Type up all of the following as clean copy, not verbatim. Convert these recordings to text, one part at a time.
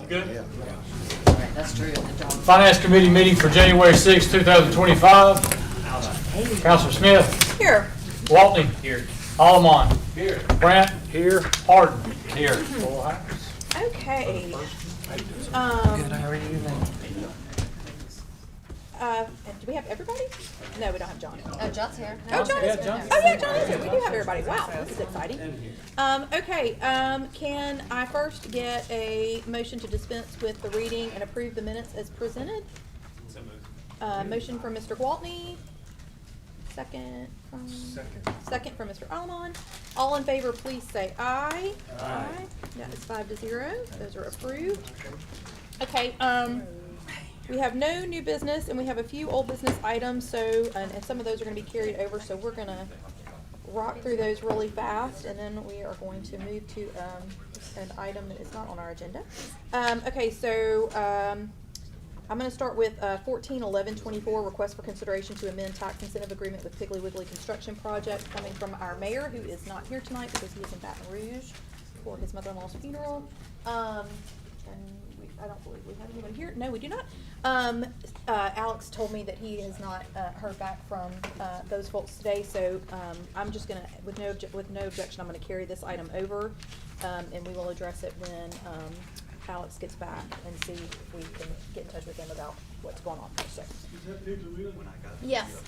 Good. Right, that's true. Finance Committee meeting for January 6, 2025. Councilor Smith. Here. Waltney. Here. Allemon. Here. Brandt. Here. Harden. Here. Full house. Okay. Good, how are you? Do we have everybody? No, we don't have John. Oh, John's here. Oh, John Yeah, is. John. Oh, yeah, John is here. We do have everybody. Wow, this is exciting. Okay. Can I first get a motion to dispense with the reading and approve the minutes as presented? So moved. Motion from Mr. Gwaltney. Second from Mr. Allemon. All in favor, please say aye. Aye. That is 5-0. Those are approved. Okay. We have no new business, and we have a few old business items, so, and some of those are gonna be carried over, so we're gonna rock through those really fast, and then we are going to move to, an item that is not on our agenda. Okay, so, I'm gonna start with, 141124, request for consideration to amend tax incentive agreement with Piggly Wiggly Construction Project, coming from our mayor, who is not here tonight because he is in Baton Rouge for his mother-in-law's funeral. I don't believe we have anyone here. No, we do not. Alex told me that he has not heard back from those folks today, so I'm just gonna, with no objection, I'm gonna carry this item over, and we will address it when Alex gets back and see if we can get in touch with him about what's going on. So. Is that Piggly Wiggly? Yes.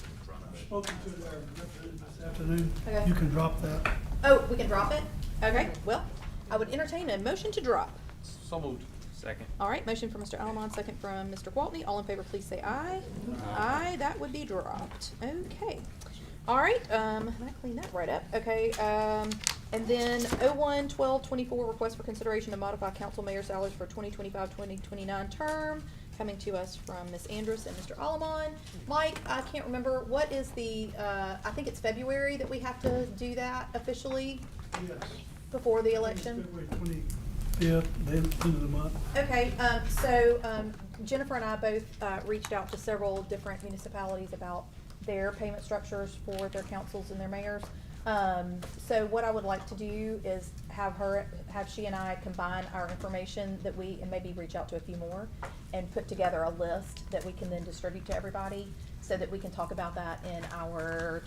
Spoken to their representative this afternoon. Okay. You can drop that. Oh, we can drop it? Okay, well, I would entertain a motion to drop. So moved. Second. All right, motion from Mr. Allemon, second from Mr. Gwaltney. All in favor, please say aye. Aye, that would be dropped. Okay. All right, I cleaned that right up. Okay, and then 01-12-24, request for consideration to modify council mayor salaries for 2025-2029 term, coming to us from Ms. Andrus and Mr. Allemon. Mike, I can't remember, what is the, I think it's February that we have to do that officially Yes. before the election? February 25th, the end of the month. Okay, so Jennifer and I both reached out to several different municipalities about their payment structures for their councils and their mayors. So what I would like to do is have she and I combine our information that and maybe reach out to a few more and put together a list that we can then distribute to everybody so that we can talk about that in our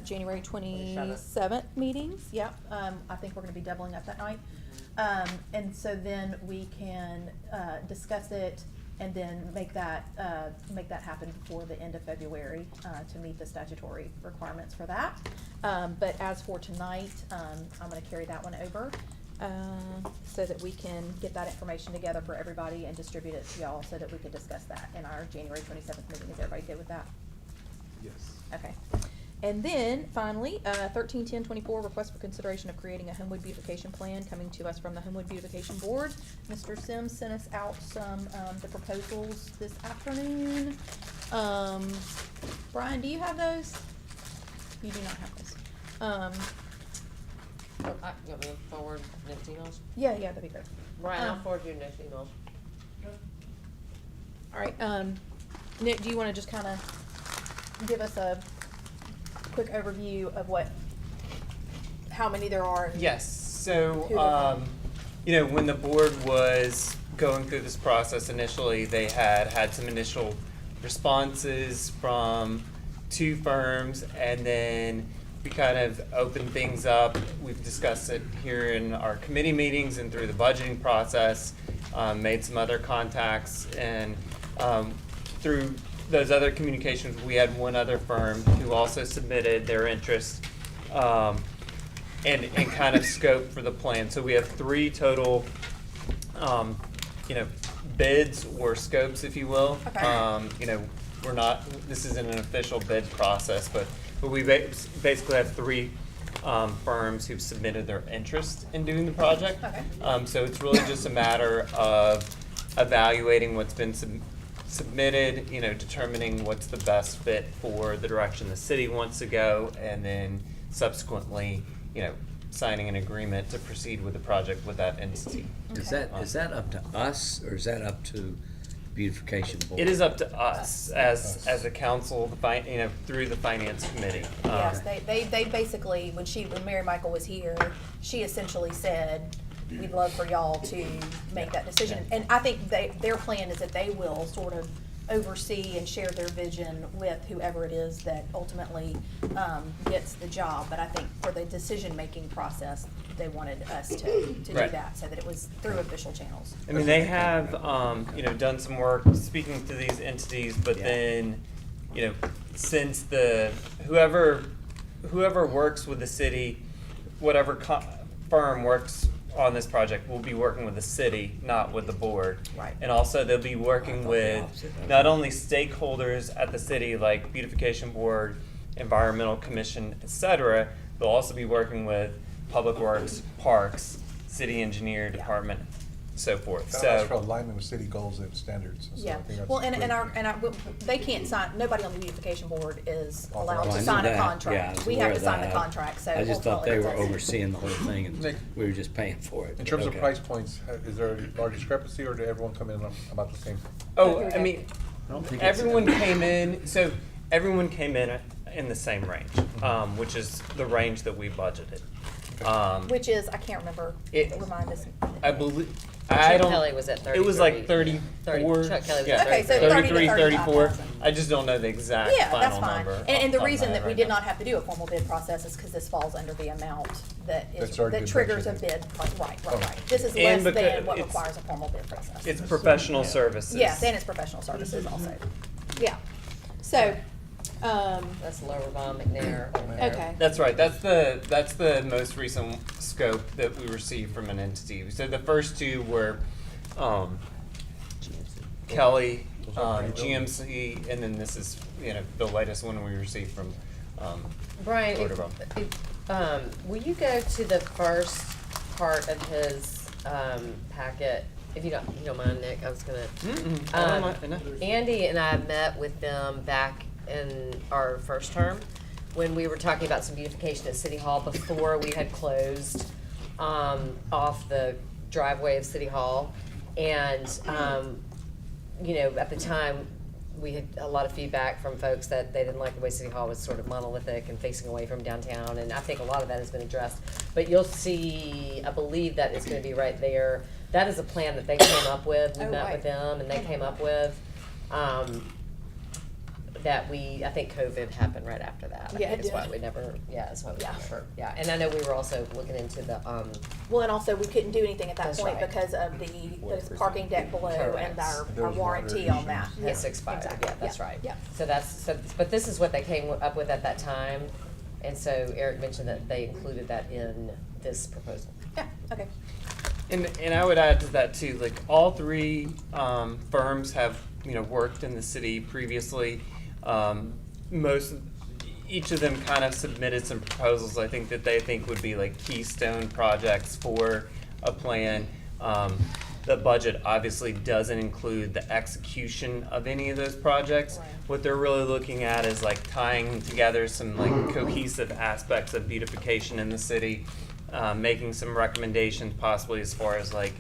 January 27th meetings. Yep, I think we're gonna be doubling up that night. And so then we can discuss it and then make that happen before the end of February to meet the statutory requirements for that. But as for tonight, I'm going to carry that one over so that we can get that information together for everybody and distribute it to y'all so that we can discuss that in our January 27th meeting. Is everybody good with that? Yes. Okay. And then finally, 13-10-24, request for consideration of creating a Homewood beautification plan, coming to us from the Homewood Beautification Board. Mr. Sims sent us out some the proposals this afternoon. Brian, do you have those? You do not have those. You want me to forward next emails? Yeah, that'd be great. Brian, I'll forward you next emails. All right, Nick, do you want to just kind of give us a quick overview of how many there are? Yes, so, when the board was going through this process initially, they had some initial responses from 2 firms, and then we kind of opened things up. We've discussed it here in our committee meetings and through the budgeting process, made some other contacts, and through those other communications, we had one other firm who also submitted their interest and kind of scope for the plan. So we have 3 total, bids or scopes, if you will. Okay. This isn't an official bid process, but we basically have 3 firms who've submitted their interest in doing the project. Okay. So it's really just a matter of evaluating what's been submitted, determining what's the best fit for the direction the city wants to go, and then subsequently, signing an agreement to proceed with the project with that entity. Is that up to us, or is that up to beautification board? It is up to us as a council, through the finance committee. Yes, they basically, when Mary Michael was here, she essentially said, we'd love for y'all to make that decision. And I think their plan is that they will sort of oversee and share their vision with whoever it is that ultimately gets the job. But I think for the decision-making process, they wanted us to do Right. that so that it was through official channels. I mean, they have, done some work speaking to these entities, but then, since whoever works with the city, whatever firm works on this project will be working with the city, not with the board. Right. And also they'll be working I thought the with opposite. not only stakeholders at the city like beautification board, environmental commission, etc. They'll also be working with public works, parks, city engineer department, so forth. That's for So alignment with city goals and standards. So I Yeah, think that's well, and great. they can't sign, nobody on the beautification board is allowed Well, to I knew sign a that. Yeah, I contract. was We aware have to of sign the that. contract, so I just thought they ultimately were that's- overseeing the whole thing and Nick, we were just paying for it. In terms of Okay. price points, is there a large discrepancy or did everyone come in about the same? I mean, I don't think it's- everyone came in the same range, which is the range that we budgeted. Which is, I can't remember, remind us. I believe, Chuck I don't. Kelly was at It was like 30. 34. Chuck Kelly was yeah, at Okay, so 33. 30 to 34. 35,000. I just don't know the exact Yeah, that's final fine. number. And the off top of reason my that head we right did now. not have to do a formal bid process is because this falls under the amount that That's already that been triggers a budgeted. bid, right. Okay. This is And less because than what it's- requires a formal bid process. It's professional services. Yes, and it's professional services also. Yeah, so, That's Lower Bond McNair. okay. That's right. That's the most recent scope that we received from an entity. So the first two were Kelly, Those are pretty GMC, and then this is the latest one we received from Brian, Florida Bond. will you go to the first part of his packet? If you don't mind, Nick, I was gonna. I don't mind. Andy and I met with them back in our first term when we were talking about some beautification at City Hall before we had closed off the driveway of City Hall. And, at the time, we had a lot of feedback from folks that they didn't like the way City Hall was sort of monolithic and facing away from downtown, and I think a lot of that has been addressed. But you'll see, I believe that it's gonna be right there. That is a plan that they came up with. We Oh, met right. with them, and they came up with, that I think COVID happened right after that. I Yeah, think it it's why did. we never, that's why we Yeah. never, and I know we were also looking into the, Well, and also, we couldn't do anything at that That's point right. because of the parking deck below and Correct. our There was warranty water on that. has Yeah, expired, exactly. yeah, that's right. Yeah. But this is what they came up with at that time, and so Eric mentioned that they included that in this proposal. Yeah, okay. And I would add to that too, like all three firms have worked in the city previously. Each of them kind of submitted some proposals I think that they think would be like keystone projects for a plan. The budget obviously doesn't include the execution of any of those projects. Right. What they're really looking at is like tying together some like cohesive aspects of beautification in the city, making some recommendations possibly as far as like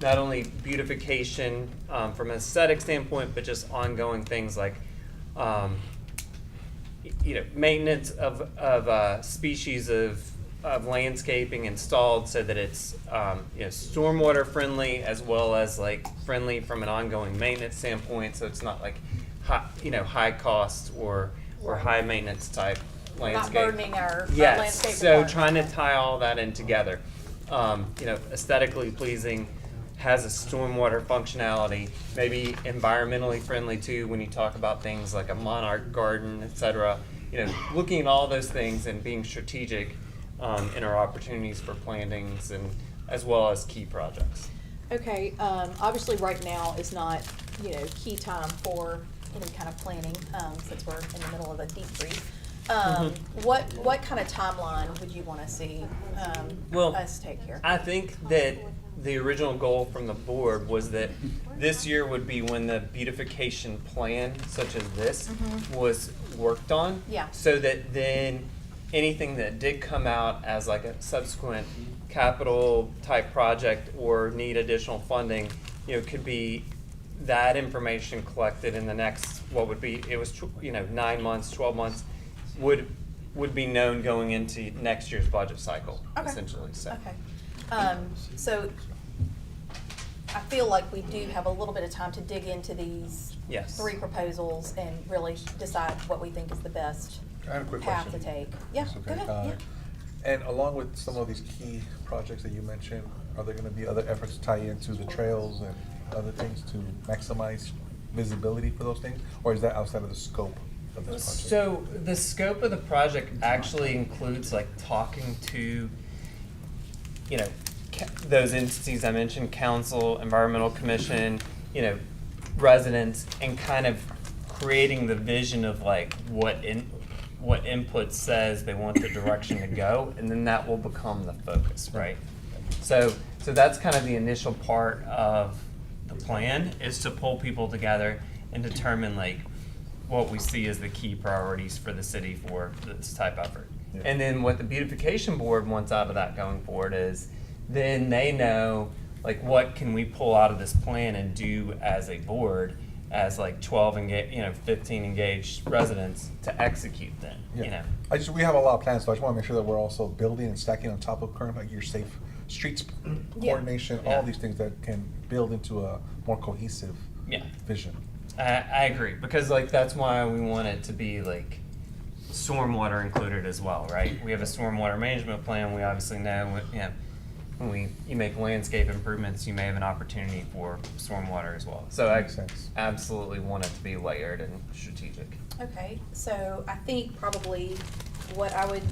not only beautification from an aesthetic standpoint, but just ongoing things like maintenance of species of landscaping installed so that it's stormwater friendly as well as like friendly from an ongoing maintenance standpoint. So it's not like high cost or high maintenance type Not landscape. burdening our landscape Yes, so department. trying to tie all that in together. Aesthetically pleasing, has a stormwater functionality, maybe environmentally friendly too when you talk about things like a monarch garden, et cetera. Looking at all those things and being strategic in our opportunities for plantings and as well as key projects. Okay, obviously right now is not, key time for any kind of planning, since we're in the middle of a deep freeze. What kind of timeline would you wanna see, Well, us take here? I think that the original goal from the board was that this year would be when the beautification plan, such as this, was worked on. Yeah. So that then anything that did come out as like a subsequent capital type project or need additional funding, could be that information collected in the next, what would be, 9 months, 12 months, would be known going into next year's budget cycle, Okay. essentially, so. Okay. So I feel like we do have a little bit of time to dig into these Yes. 3 proposals and really decide what we think is the best I have a quick path question. to take. Yeah, That's go okay. ahead, yeah. And along with some of these key projects that you mentioned, are there gonna be other efforts to tie into the trails and other things to maximize visibility for those things? Or is that outside of the scope of this project? So the scope of the project actually includes like talking to, you know, those entities I mentioned, council, environmental commission, you know, residents, and kind of creating the vision of like what input says they want the direction to go, and then that will become the focus, right? So that's kind of the initial part of the plan, is to pull people together and determine like what we see as the key priorities for the city for this type effort. Yeah. And then what the beautification board wants out of that going forward is, then they know like what can we pull out of this plan and do as a board, as like 15 engaged residents to execute them, you know? We have a lot of plans, so I just wanna make sure that we're also building and stacking on top of current, like your safe streets Yeah. coordination, Yeah. all these things that can build into a more cohesive Yeah. vision. I agree, because like that's why we want it to be like stormwater included as well, right? We have a stormwater management plan. We obviously know, you know, when you make landscape improvements, you may have an opportunity for stormwater as well. So I Makes sense. absolutely want it to be layered and strategic. Okay, so I think probably what I would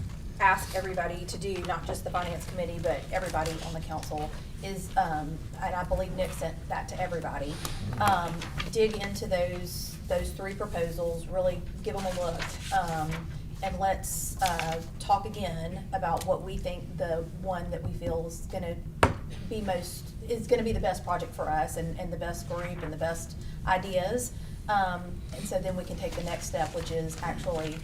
ask everybody to do, not just the finance committee, but everybody on the council, is, and I believe Nick sent that to everybody, dig into those 3 proposals, really give them a look, and let's talk again about what we think the one that we feel is gonna be the best project for us, and the best group and the best ideas. And so then we can take the next step, which is actually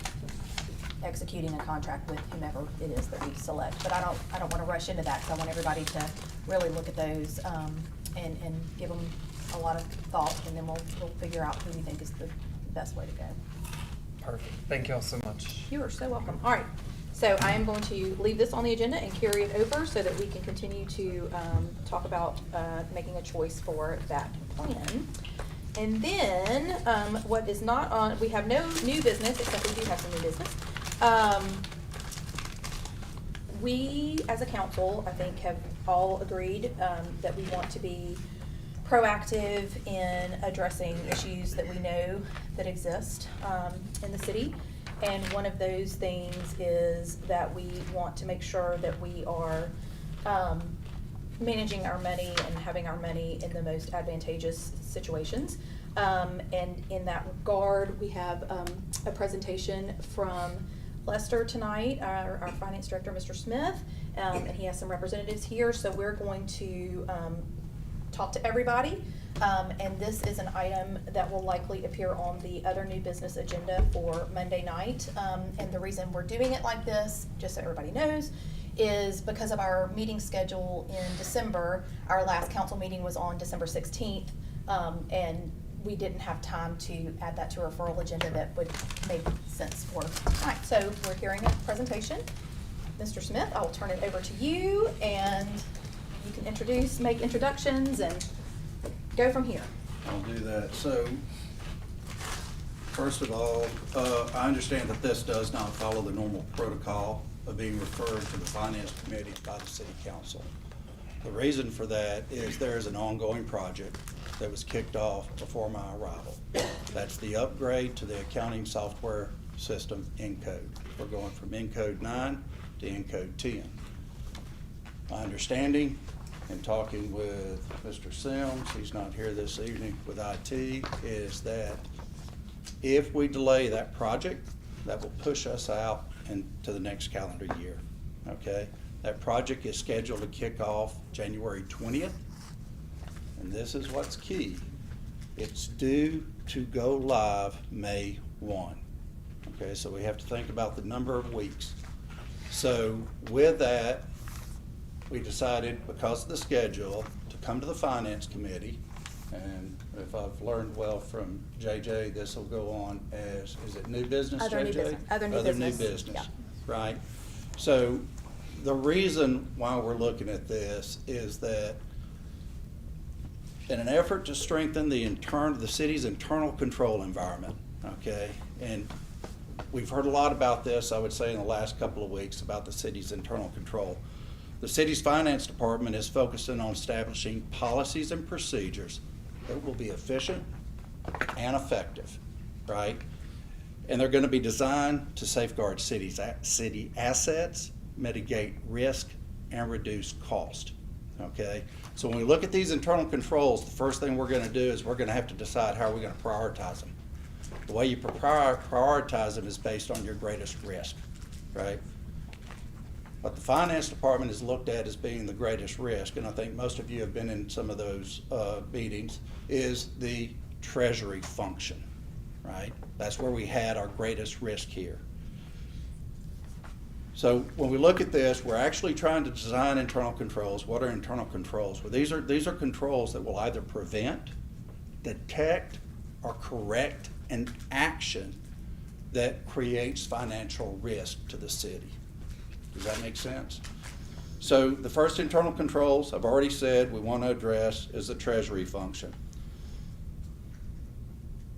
executing a contract with whomever it is that we select. But I don't wanna rush into that, because I want everybody to really look at those, and give them a lot of thought, and then we'll figure out who we think is the best way to go. Perfect. Thank you all so much. You are so welcome. All right, so I am going to leave this on the agenda and carry it over so that we can continue to talk about making a choice for that plan. And then, what is not on, we have no new business, except we do have some new business. We, as a council, I think, have all agreed that we want to be proactive in addressing issues that we know that exist in the city. And one of those things is that we want to make sure that we are managing our money and having our money in the most advantageous situations. And in that regard, we have a presentation from Lester tonight, our finance director, Mr. Smith, and he has some representatives here. So we're going to talk to everybody, and this is an item that will likely appear on the other new business agenda for Monday night. And the reason we're doing it like this, just so everybody knows, is because of our meeting schedule in December. Our last council meeting was on December 16th, and we didn't have time to add that to a referral agenda that would make sense for tonight. So we're hearing a presentation. Mr. Smith, I will turn it over to you, and you can make introductions, and go from here. I'll do that. So, first of all, I understand that this does not follow the normal protocol of being referred to the Finance Committee by the City Council. The reason for that is there is an ongoing project that was kicked off before my arrival. That's the upgrade to the accounting software system Encode. We're going from Encode 9 to Encode 10. My understanding, in talking with Mr. Sims, he's not here this evening, with IT, is that if we delay that project, that will push us out into the next calendar year, okay? That project is scheduled to kick off January 20th, and this is what's key. It's due to go live May 1, okay? So we have to think about the number of weeks. So with that, we decided, because of the schedule, to come to the Finance Committee, and if I've learned well from JJ, this will go on as, is it new business, JJ? Other new business. Other new business, right? So the reason why we're looking at this is that in an effort to strengthen the city's internal control environment, okay? And we've heard a lot about this, I would say, in the last couple of weeks about the city's internal control. The city's finance department is focusing on establishing policies and procedures that will be efficient and effective, right? And they're gonna be designed to safeguard city assets, mitigate risk, and reduce cost, okay? So when we look at these internal controls, the first thing we're gonna do is we're gonna have to decide how we're gonna prioritize them. The way you prioritize them is based on your greatest risk, right? What the finance department is looked at as being the greatest risk, and I think most of you have been in some of those meetings, is the treasury function, right? That's where we had our greatest risk here. So when we look at this, we're actually trying to design internal controls. What are internal controls? Well, these are controls that will either prevent, detect, or correct an action that creates financial risk to the city. Does that make sense? So the first internal controls, I've already said we want to address, is the treasury function.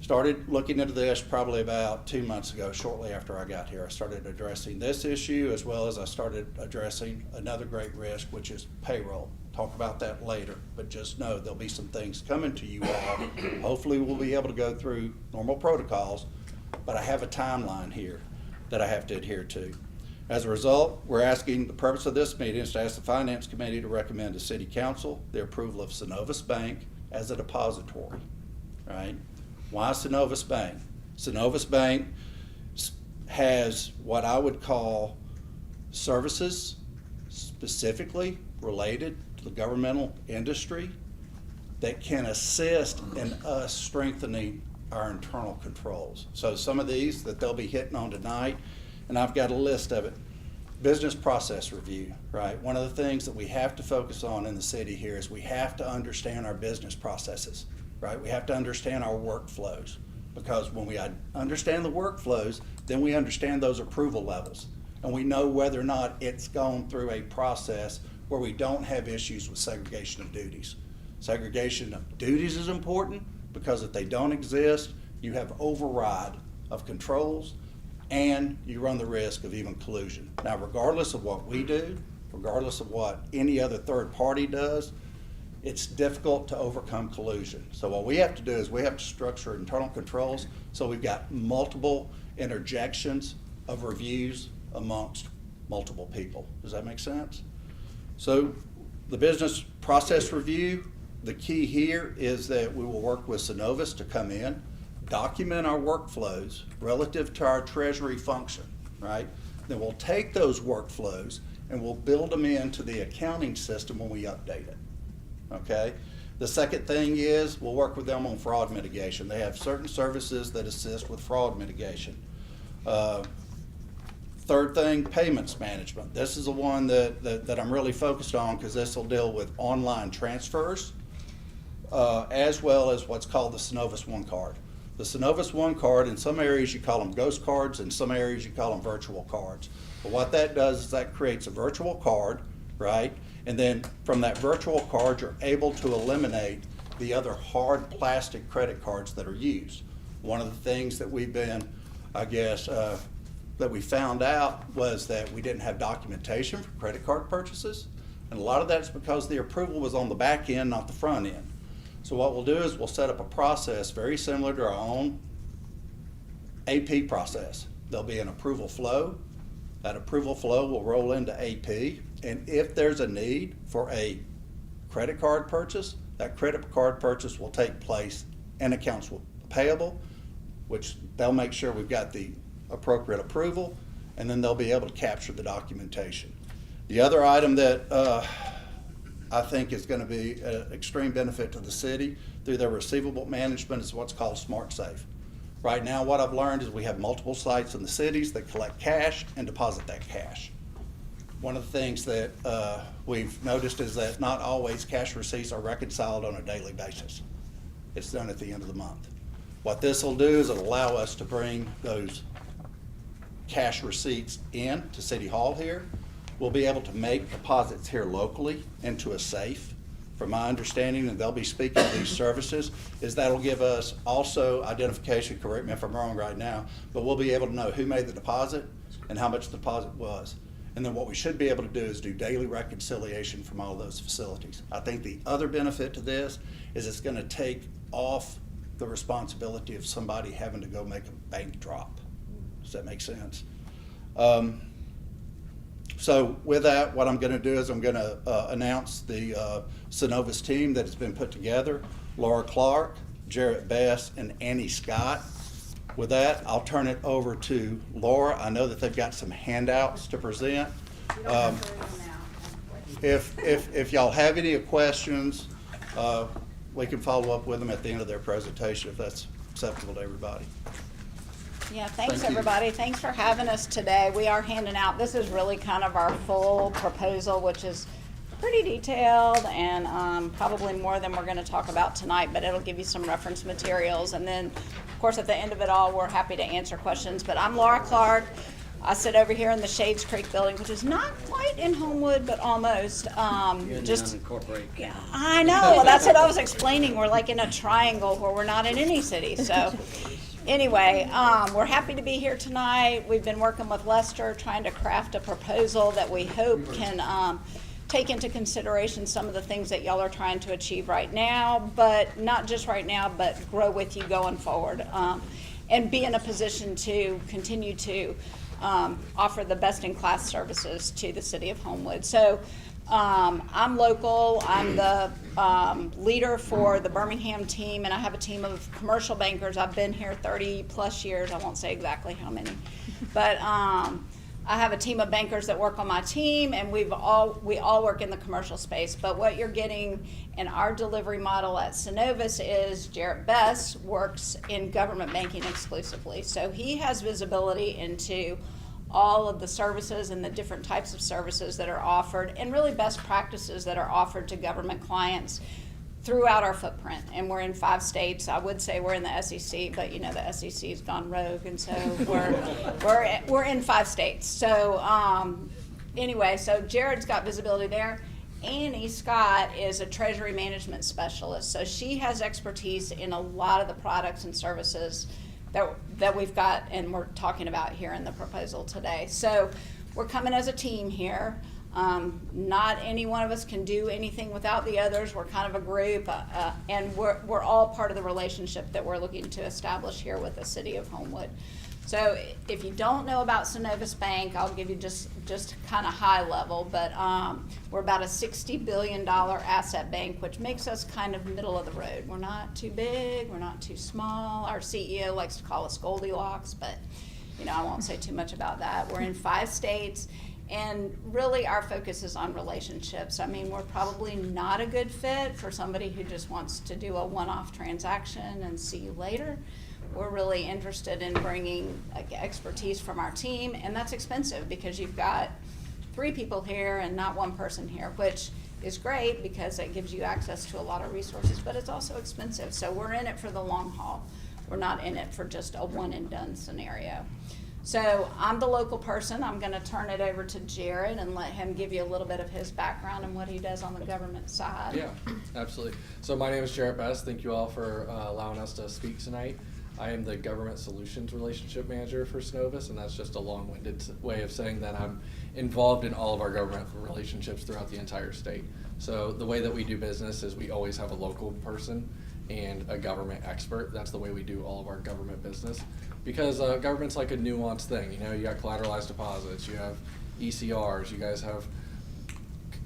Started looking into this probably about 2 months ago, shortly after I got here. I started addressing this issue as well as I started addressing another great risk, which is payroll. Talk about that later, but just know there'll be some things coming to you all. Hopefully we'll be able to go through normal protocols, but I have a timeline here that I have to adhere to. As a result, we're asking, the purpose of this meeting is to ask the Finance Committee to recommend to City Council the approval of Synovus Bank as a depository, right? Why Synovus Bank? Synovus Bank has what I would call services specifically related to the governmental industry that can assist in us strengthening our internal controls. So some of these that they'll be hitting on tonight, and I've got a list of it. Business process review, right? One of the things that we have to focus on in the city here is we have to understand our business processes, right? We have to understand our workflows, because when we understand the workflows, then we understand those approval levels, and we know whether or not it's gone through a process where we don't have issues with segregation of duties. Segregation of duties is important because if they don't exist, you have override of controls and you run the risk of even collusion. Now, regardless of what we do, regardless of what any other third party does, it's difficult to overcome collusion. So what we have to do is we have to structure internal controls so we've got multiple interjections of reviews amongst multiple people. Does that make sense? So the business process review, the key here is that we will work with Synovus to come in, document our workflows relative to our treasury function, right? Then we'll take those workflows and we'll build them into the accounting system when we update it, okay? The second thing is we'll work with them on fraud mitigation. They have certain services that assist with fraud mitigation. Third thing, payments management. This is the one that I'm really focused on because this will deal with online transfers as well as what's called the Synovus One Card. The Synovus One Card, in some areas you call them ghost cards, in some areas you call them virtual cards. But what that does is that creates a virtual card, right? And then from that virtual card, you're able to eliminate the other hard plastic credit cards that are used. One of the things that we've been, I guess, that we found out was that we didn't have documentation for credit card purchases. And a lot of that's because the approval was on the back end, not the front end. So what we'll do is we'll set up a process very similar to our own AP process. There'll be an approval flow. That approval flow will roll into AP. And if there's a need for a credit card purchase, that credit card purchase will take place in accounts payable, which they'll make sure we've got the appropriate approval, and then they'll be able to capture the documentation. The other item that I think is going to be an extreme benefit to the city through their receivable management is what's called Smart Safe. Right now, what I've learned is we have multiple sites in the cities that collect cash and deposit that cash. One of the things that we've noticed is that not always cash receipts are reconciled on a daily basis. It's done at the end of the month. What this will do is it'll allow us to bring those cash receipts in to City Hall here. We'll be able to make deposits here locally into a safe. From my understanding, and they'll be speaking to these services, is that'll give us also identification, correct me if I'm wrong right now, but we'll be able to know who made the deposit and how much the deposit was. And then what we should be able to do is do daily reconciliation from all those facilities. I think the other benefit to this is it's gonna take off the responsibility of somebody having to go make a bank drop. Does that make sense? So with that, what I'm gonna do is I'm gonna announce the Synovus team that has been put together. Laura Clark, Jarrett Best, and Annie Scott. With that, I'll turn it over to Laura. I know that they've got some handouts to present. If y'all have any questions, we can follow up with them at the end of their presentation if that's acceptable to everybody. Yeah, thanks, Thank you. everybody. Thanks for having us today. We are handing out, this is really kind of our full proposal, which is pretty detailed and probably more than we're going to talk about tonight, but it'll give you some reference materials. And then, of course, at the end of it all, we're happy to answer questions. But I'm Laura Clark. I sit over here in the Shades Creek building, which is not quite in Homewood, but almost. You're in the Just unincorporated Yeah, county. I know. That's what I was explaining. We're like in a triangle where we're not in any city. So anyway, we're happy to be here tonight. We've been working with Lester trying to craft a proposal that we hope can take into consideration some of the things that y'all are trying to achieve right now, but not just right now, but grow with you going forward, and be in a position to continue to offer the best-in-class services to the city of Homewood. So I'm local. I'm the leader for the Birmingham team, and I have a team of commercial bankers. I've been here 30-plus years. I won't say exactly how many, but I have a team of bankers that work on my team, and we all work in the commercial space. But what you're getting in our delivery model at Synovus is Jarrett Best works in government banking exclusively. So he has visibility into all of the services and the different types of services that are offered, and really best practices that are offered to government clients throughout our footprint. And we're in 5 states. I would say we're in the SEC, but you know the SEC has gone rogue, and so we're in 5 states. So anyway, so Jared's got visibility there. Annie Scott is a treasury management specialist, so she has expertise in a lot of the products and services that we've got and we're talking about here in the proposal today. So we're coming as a team here. Not any one of us can do anything without the others. We're kind of a group, and we're all part of the relationship that we're looking to establish here with the city of Homewood. So if you don't know about Synovus Bank, I'll give you just kind of high level, but we're about a $60 billion asset bank, which makes us kind of middle of the road. We're not too big, we're not too small. Our CEO likes to call us Goldilocks, but you know, I won't say too much about that. We're in 5 states. And really our focus is on relationships. I mean, we're probably not a good fit for somebody who just wants to do a one-off transaction and see you later. We're really interested in bringing expertise from our team, and that's expensive because you've got 3 people here and not 1 person here, which is great because it gives you access to a lot of resources, but it's also expensive. So we're in it for the long haul. We're not in it for just a one and done scenario. So I'm the local person. I'm going to turn it over to Jared and let him give you a little bit of his background and what he does on the government side. Yeah, absolutely. So my name is Jarrett Best. Thank you all for allowing us to speak tonight. I am the Government Solutions Relationship Manager for Synovus, and that's just a long-winded way of saying that I'm involved in all of our government relationships throughout the entire state. So the way that we do business is we always have a local person and a government expert. That's the way we do all of our government business. Because government's like a nuanced thing. You know, you got collateralized deposits, you have ECRs, you guys have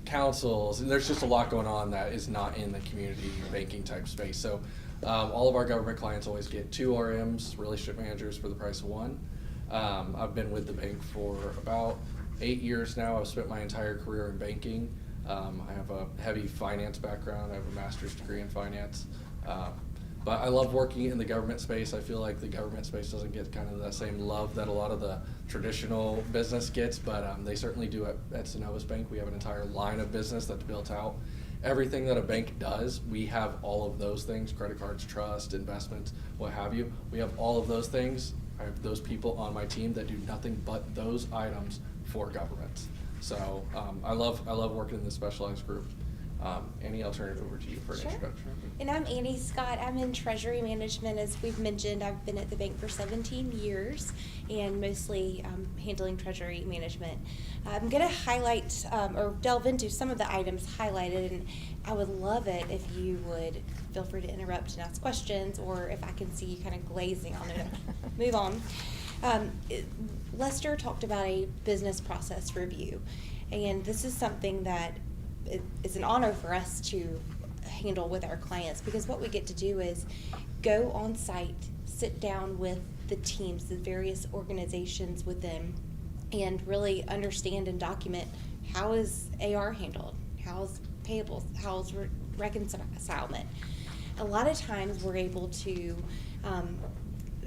councils, and there's just a lot going on that is not in the community banking type space. So all of our government clients always get 2 RMs, relationship managers, for the price of 1. I've been with the bank for about 8 years now. I've spent my entire career in banking. I have a heavy finance background. I have a master's degree in finance. But I love working in the government space. I feel like the government space doesn't get kind of the same love that a lot of the traditional business gets, but they certainly do at Synovus Bank. We have an entire line of business that's built out. Everything that a bank does, we have all of those things: credit cards, trust, investments, what have you. We have all of those things. I have those people on my team that do nothing but those items for government. So I love working in this specialized group. Annie, I'll turn it over to you for an Sure. introduction. And I'm Annie Scott. I'm in treasury management. As we've mentioned, I've been at the bank for 17 years and mostly handling treasury management. I'm going to highlight or delve into some of the items highlighted, and I would love it if you would feel free to interrupt and ask questions, or if I can see you kind of glazing on it, move on. Lester talked about a business process review, and this is something that it's an honor for us to handle with our clients, because what we get to do is go on site, sit down with the teams, the various organizations with them, and really understand and document how is AR handled, how's payables, how's reconcilement. A lot of times we're able to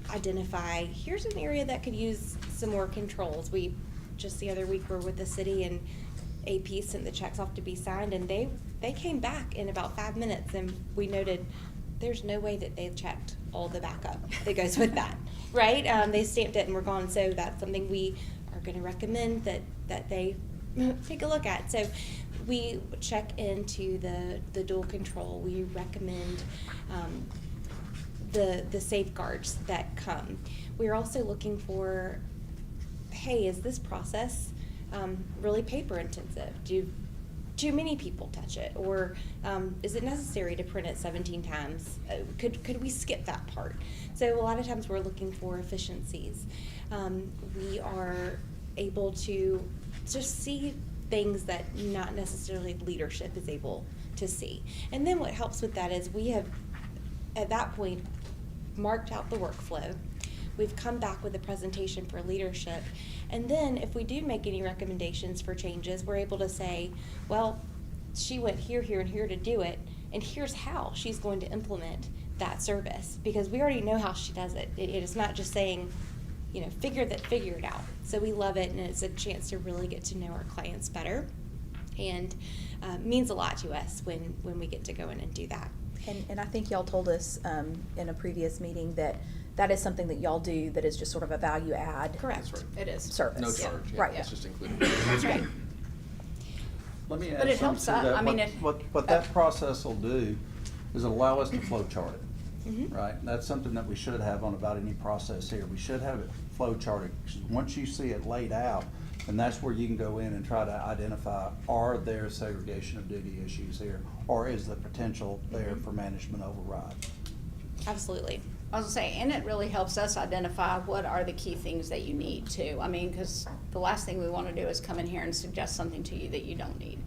identify, here's an area that could use some more controls. We just the other week were with the city, and AP sent the checks off to be signed, and they came back in about 5 minutes, and we noted there's no way that they've checked all the backup that goes with that, right? They stamped it and we're gone, so that's something we are going to recommend that they take a look at. So we check into the dual control. We recommend the safeguards that come. We're also looking for, hey, is this process really paper intensive? Do too many people touch it, or is it necessary to print it 17 times? Could we skip that part? So a lot of times we're looking for efficiencies. We are able to just see things that not necessarily leadership is able to see. And then what helps with that is we have, at that point, marked out the workflow. We've come back with a presentation for leadership. And then if we do make any recommendations for changes, we're able to say, well, she went here, here, and here to do it, and here's how she's going to implement that service. Because we already know how she does it. It is not just saying, figure it out. So we love it, and it's a chance to really get to know our clients better. And means a lot to us when we get to go in and do that. And I think y'all told us in a previous meeting that is something that y'all do that is just sort of a value add. Correct. That's right. It is. Service. No charge. Yeah, Right. it's just included. That's right. Let me But add it helps something to us. that. I mean, What that process will do is allow us to flow chart it, Mhm. right? And that's something that we should have on about any process here. We should have it flow charted. 'Cause once you see it laid out, and that's where you can go in and try to identify, are there segregation of duty issues here? Or is the potential there for management override? Absolutely. I was gonna say, and it really helps us identify what are the key things that you need too. I mean, because the last thing we want to do is come in here and suggest something to you that you don't need.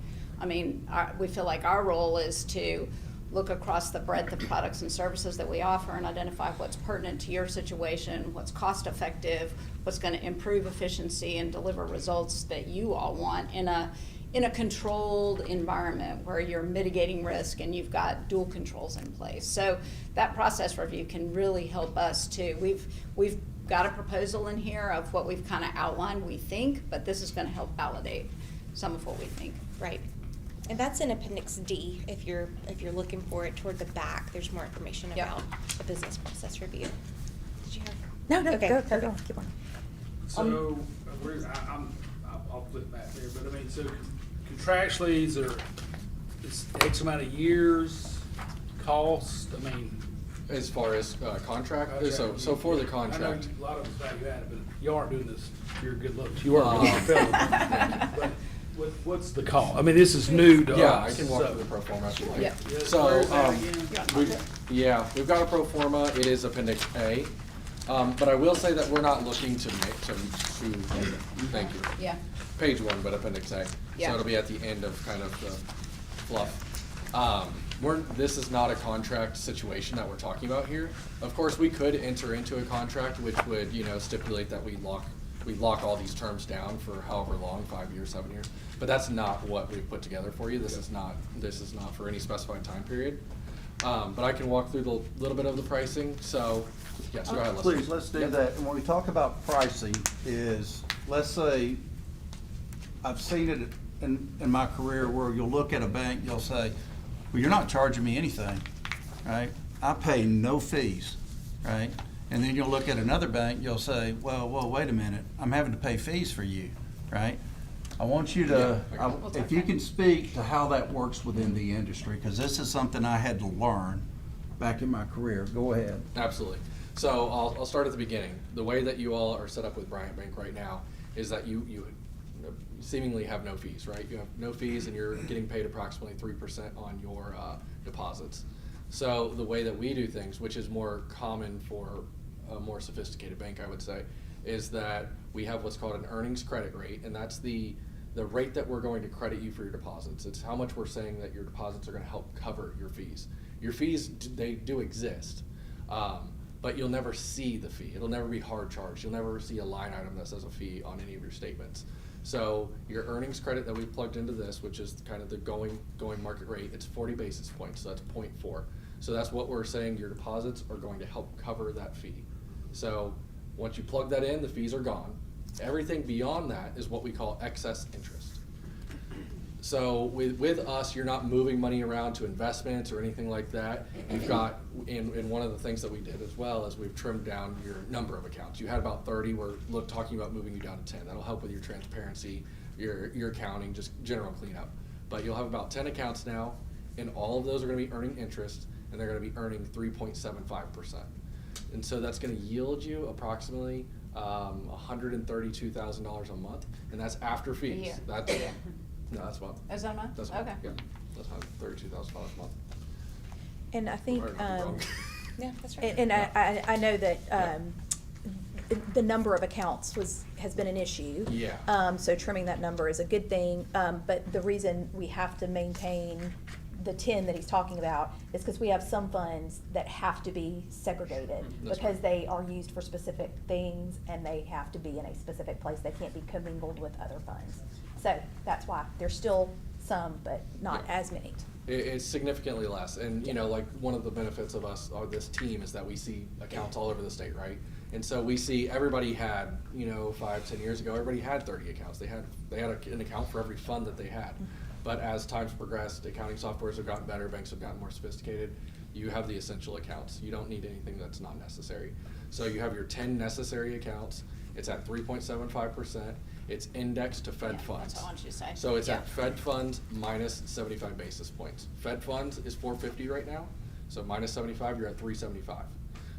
I mean, we feel like our role is to look across the breadth of products and services that we offer and identify what's pertinent to your situation, what's cost effective, what's going to improve efficiency and deliver results that you all want in a controlled environment where you're mitigating risk and you've got dual controls in place. So that process review can really help us too. We've got a proposal in here of what we've kind of outlined we think, but this is going to help validate some of what we think. Right. And that's in Appendix D. If you're looking for it toward the back, there's more information Yep. about the business process review. Did you have? No, Okay, go, perfect. keep on. So, I'll flip back there, but I mean, so contractually, it's X amount of years, cost, I mean. As far as contract, Okay. so for the I know contract. a lot of it's value added, but you aren't doing this, you're good looks, you are good fellow. But what's the cost? I mean, this is new to us. Yeah, I can walk so- through the pro forma if you like. Yeah. So, Where is that again? we've got a pro forma, it is Appendix A. But I will say that we're not looking to thank you. Yeah. Page 1, but Appendix A. Yeah. So it'll be at the end of kind of the fluff. This is not a contract situation that we're talking about here. Of course, we could enter into a contract which would, stipulate that we lock all these terms down for however long, 5 years, 7 years. But that's not what we've put together for you. This is not for any specified time period. But I can walk through the little bit of the pricing. So, yes, go ahead, Leslie. Please, let's do Yep. that. And when we talk about pricing is, let's say, I've seen it in my career where you'll look at a bank, you'll say, well, you're not charging me anything, right? I pay no fees, right? And then you'll look at another bank, you'll say, well, wait a minute, I'm having to pay fees for you, right? I want you to, Yeah, okay. if you can speak to how that works within the industry, because this is something I had to learn back in my career. Go ahead. Absolutely. So I'll start at the beginning. The way that you all are set up with Bryant Bank right now is that you seemingly have no fees, right? You have no fees and you're getting paid approximately 3% on your deposits. So the way that we do things, which is more common for a more sophisticated bank, I would say, is that we have what's called an earnings credit rate, and that's the rate that we're going to credit you for your deposits. It's how much we're saying that your deposits are going to help cover your fees. Your fees, they do exist, but you'll never see the fee. It'll never be hard charged. You'll never see a line item that says a fee on any of your statements. So your earnings credit that we plugged into this, which is kind of the going market rate, it's 40 basis points, so that's 0.4. So that's what we're saying your deposits are going to help cover that fee. So once you plug that in, the fees are gone. Everything beyond that is what we call excess interest. So with us, you're not moving money around to investments or anything like that. You've got, in one of the things that we did as well is we've trimmed down your number of accounts. You had about 30, we're talking about moving you down to 10. That'll help with your transparency, your accounting, just general cleanup. But you'll have about 10 accounts now, and all of those are gonna be earning interest, and they're gonna be earning 3.75%. And so that's gonna yield you approximately $132,000 a month, and that's after fees. year. That's, no, that's a month. Is that a month? That's a month, Okay. yeah. That's $132,000 a month. And I think, Or I might be wrong. Yeah, that's right. and I know that, the number of accounts has been an issue. Yeah. So trimming that number is a good thing, but the reason we have to maintain the 10 that he's talking about is because we have some funds that have to be segregated That's because right. they are used for specific things and they have to be in a specific place. They can't be commingled with other funds. So that's why there's still some, but not Yeah. as many. It's significantly less, and like one of the benefits of us, or this team, is that we see accounts all over the state, right? And so we see everybody had, 5-10 years ago, everybody had 30 accounts. They had an account for every fund that they had. But as time's progressed, accounting softwares have gotten better, banks have gotten more sophisticated. You have the essential accounts. You don't need anything that's not necessary. So you have your 10 necessary accounts. It's at 3.75%. It's indexed to Fed Yeah, funds. that's what I want you to say. So it's Yeah. at Fed funds minus 75 basis points. Fed funds is 450 right now, so minus 75, you're at 375.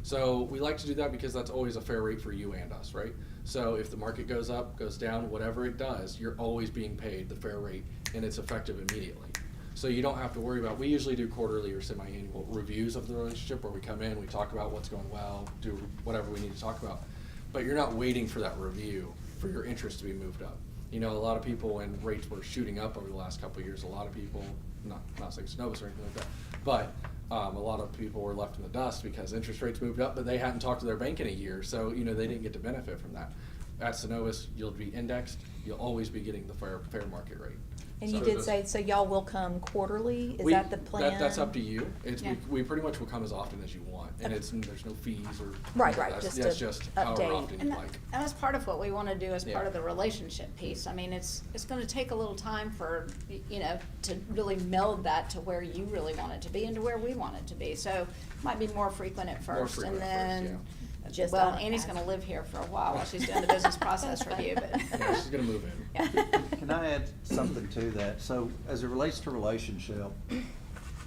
So we like to do that because that's always a fair rate for you and us, right? So if the market goes up, goes down, whatever it does, you're always being paid the fair rate, and it's effective immediately. So you don't have to worry about, we usually do quarterly or semi-annual reviews of the relationship where we come in, we talk about what's going well, do whatever we need to talk about. But you're not waiting for that review for your interest to be moved up. A lot of people, when rates were shooting up over the last couple of years, a lot of people, not saying Synovus or anything like that, but a lot of people were left in the dust because interest rates moved up, but they hadn't talked to their bank in a year, so they didn't get to benefit from that. At Synovus, you'll be indexed, you'll always be getting the fair market rate. And So you did those- say, so y'all will come quarterly? Is we- that the plan? That's up to you. Yeah. We pretty much will come as often as you want, and there's no fees or. Right, that's just just to however update. often And you that, like. and that's part of what we wanna do as part Yeah. of the relationship piece. I mean, it's gonna take a little time for, to really meld that to where you really want it to be and to where we want it to be. So, might be more frequent at More first, frequent and at then, first, Just well, on Annie's as- gonna live here for a while she's doing the business process review, but. Yeah, she's gonna move in. Yeah. Can I add something to that? So as it relates to relationship,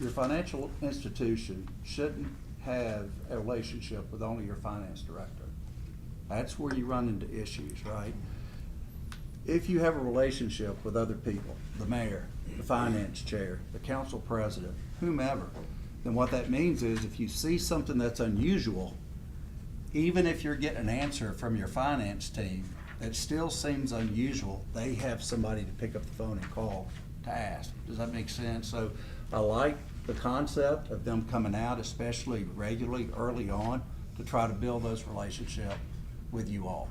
your financial institution shouldn't have a relationship with only your finance director. That's where you run into issues, right? If you have a relationship with other people, the mayor, the finance chair, the council president, whomever, then what that means is if you see something that's unusual, even if you're getting an answer from your finance team that still seems unusual, they have somebody to pick up the phone and call to ask. Does that make sense? So I like the concept of them coming out, especially regularly, early on, to try to build those relationships with you all.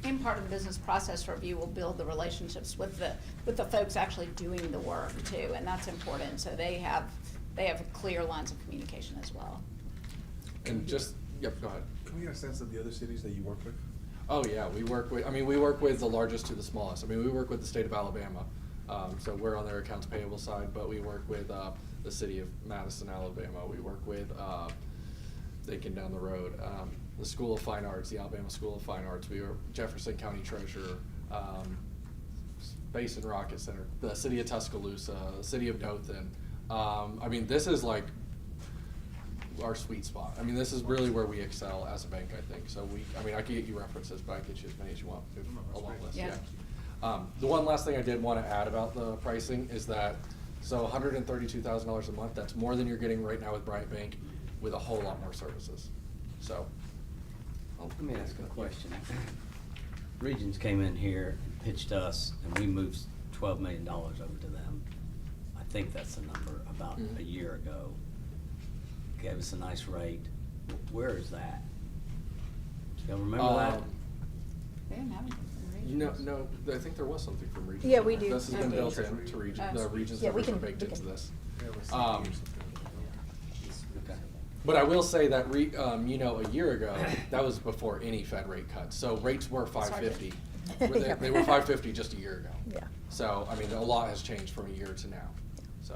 And part of the business process review will build the relationships with the folks actually doing the work too, and that's important, so they have clear lines of communication as well. And yep, go ahead. Can we get a sense of the other cities that you work with? Oh, yeah, we work with the largest to the smallest. We work with the state of Alabama. So we're on their accounts payable side, but we work with the city of Madison, Alabama. We work with Lincoln down the road, the School of Fine Arts, the Alabama School of Fine Arts. We are Jefferson County Treasurer. Basin Rocket Center, the city of Tuscaloosa, the city of Dothan. I mean, this is like our sweet spot. I mean, this is really where we excel as a bank, I think. So I can get you references, but I can get you as many as you want. A long list, Yeah. The one last thing I did want to add about the pricing is that, so $132,000 a month, that's more than you're getting right now with Bryant Bank with a whole lot more services. So. Let me ask a question. Regions came in here and pitched us, and we moved $12 million over to them. I think that's the number, about a year ago. Gave us a nice rate. Where is that? Y'all remember that? They didn't have anything from Regions. No, I think there was something from Regions. Yeah, we do. This has been built into Regions. The Regions Yeah, we numbers are can- baked we into can- this. Okay. But I will say that, a year ago, that was before any Fed rate cuts. So rates were 550. Yeah. They were 550 just a year ago. Yeah. So, I mean, a lot has changed from a year to now, so.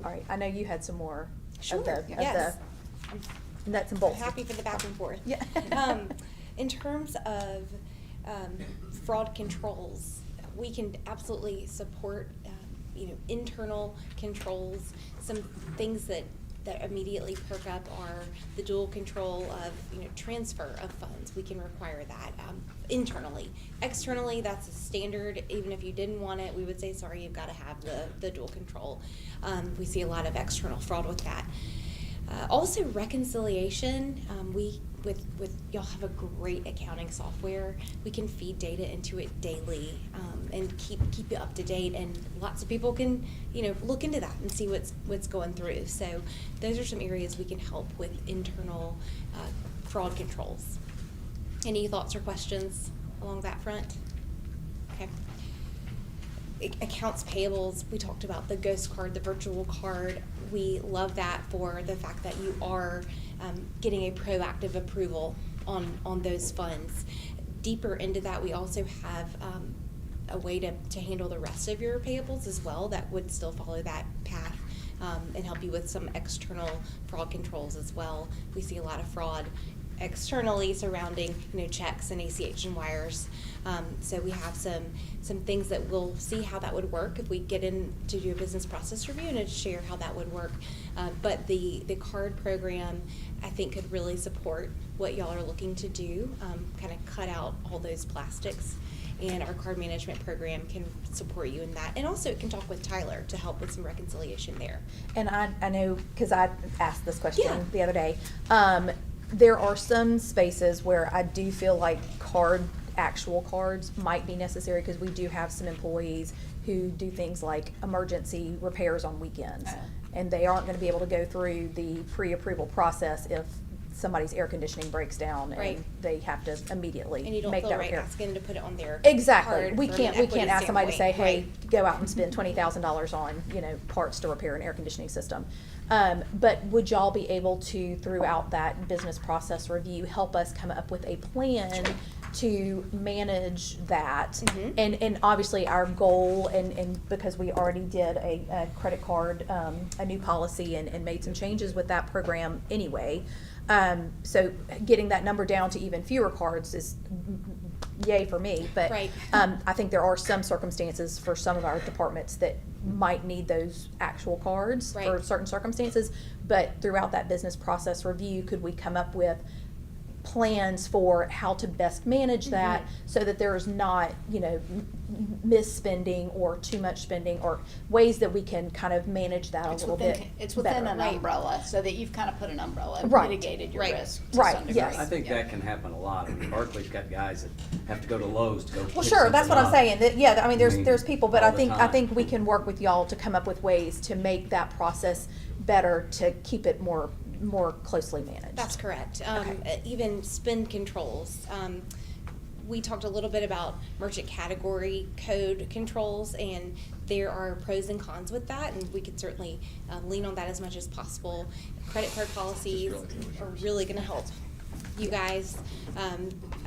All right, I know you had some more Sure, of the yes. nuts and bolts. Happy for the back and forth. Yeah. In terms of fraud controls, we can absolutely support internal controls. Some things that immediately perk up are the dual control of transfer of funds. We can require that internally. Externally, that's a standard. Even if you didn't want it, we would say, sorry, you've got to have the dual control. We see a lot of external fraud with that. Also, reconciliation. With y'all have a great accounting software. We can feed data into it daily and keep you up to date. And lots of people can look into that and see what's going through. So those are some areas we can help with internal fraud controls. Any thoughts or questions along that front? Okay. Accounts payables, we talked about the ghost card, the virtual card. We love that for the fact that you are getting a proactive approval on those funds. Deeper into that, we also have a way to handle the rest of your payables as well that would still follow that path and help you with some external fraud controls as well. We see a lot of fraud externally surrounding checks and ACH and wires. So we have some things that we'll see how that would work if we get in to do a business process review and to share how that would work. But the card program, I think, could really support what y'all are looking to do, kind of cut out all those plastics. And our card management program can support you in that. And also it can talk with Tyler to help with some reconciliation there. And I know, because I asked this question Yeah. the other day, there are some spaces where I do feel like actual cards might be necessary, because we do have some employees who do things like emergency repairs on weekends. And they aren't gonna be able to go through the pre-approval process if somebody's air conditioning breaks down Right. and they have to immediately And you don't make feel that right repair. asking to put it on their Exactly. card We from can't an we can't equity ask somebody to say, standpoint. hey, go out and spend $20,000 on parts to repair an air conditioning system. But would y'all be able to, throughout that business process review, help us come up with a plan to manage that? Mhm. And obviously our goal, and because we already did a credit card, a new policy and made some changes with that program anyway. So getting that number down to even fewer cards is yay for me, but Right. I think there are some circumstances for some of our departments that might need those actual cards for Right. certain circumstances. But throughout that business process review, could we come up with plans for how to best manage that so that there is not, misspending or too much spending, or ways that we can kind of manage that a little bit It's within better. an umbrella, so that you've kind of put an umbrella and Right. mitigated your Right. risk to Right, some degree. yes. I think that can happen a lot. I mean, Berkeley's got guys that have to go to Lowe's to go pick Well, sure, that's what I'm something saying, that, yeah, I mean, I mean, there's people, but all I the think time. we can work with y'all to come up with ways to make that process better, to keep it more closely managed. That's correct. Okay. Even spend controls. We talked a little bit about merchant category code controls, and there are pros and cons with that, and we could certainly lean on that as much as possible. Credit card policies are really going to help you guys